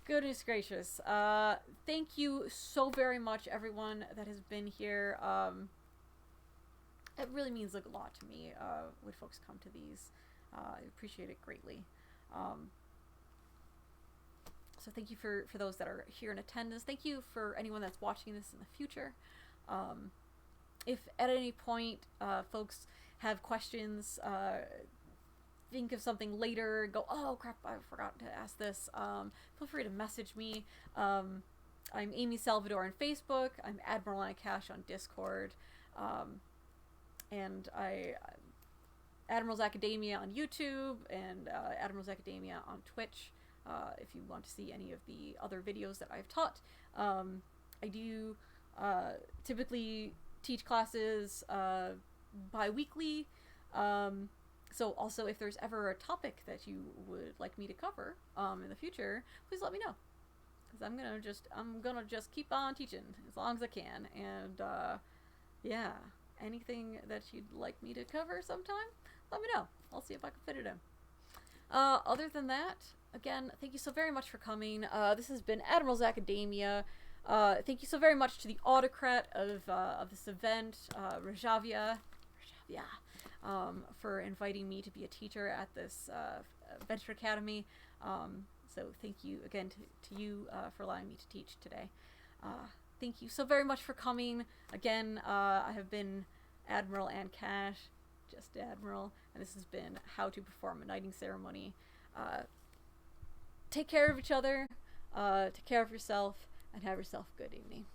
Goodness gracious. Thank you so very much, everyone that has been here. It really means a lot to me when folks come to these. I appreciate it greatly. So thank you for those that are here in attendance. Thank you for anyone that's watching this in the future. If at any point folks have questions, think of something later, go, oh crap, I forgot to ask this, feel free to message me. I'm Amy Salvador on Facebook. I'm Admiral Cash on Discord. And Admiral's Academia on YouTube, and Admiral's Academia on Twitch, if you want to see any of the other videos that I've taught. I do typically teach classes bi-weekly. So also, if there's ever a topic that you would like me to cover in the future, please let me know, because I'm gonna just keep on teaching as long as I can. And yeah, anything that you'd like me to cover sometime, let me know. I'll see if I can fit it in. Other than that, again, thank you so very much for coming. This has been Admiral's Academia. Thank you so very much to the autocrat of this event, Rajavia, for inviting me to be a teacher at this Venture Academy. So thank you again to you for allowing me to teach today. Thank you so very much for coming. Again, I have been Admiral and Cash, just Admiral, and this has been How to Perform a Knighting Ceremony. Take care of each other, take care of yourself, and have yourself a good evening.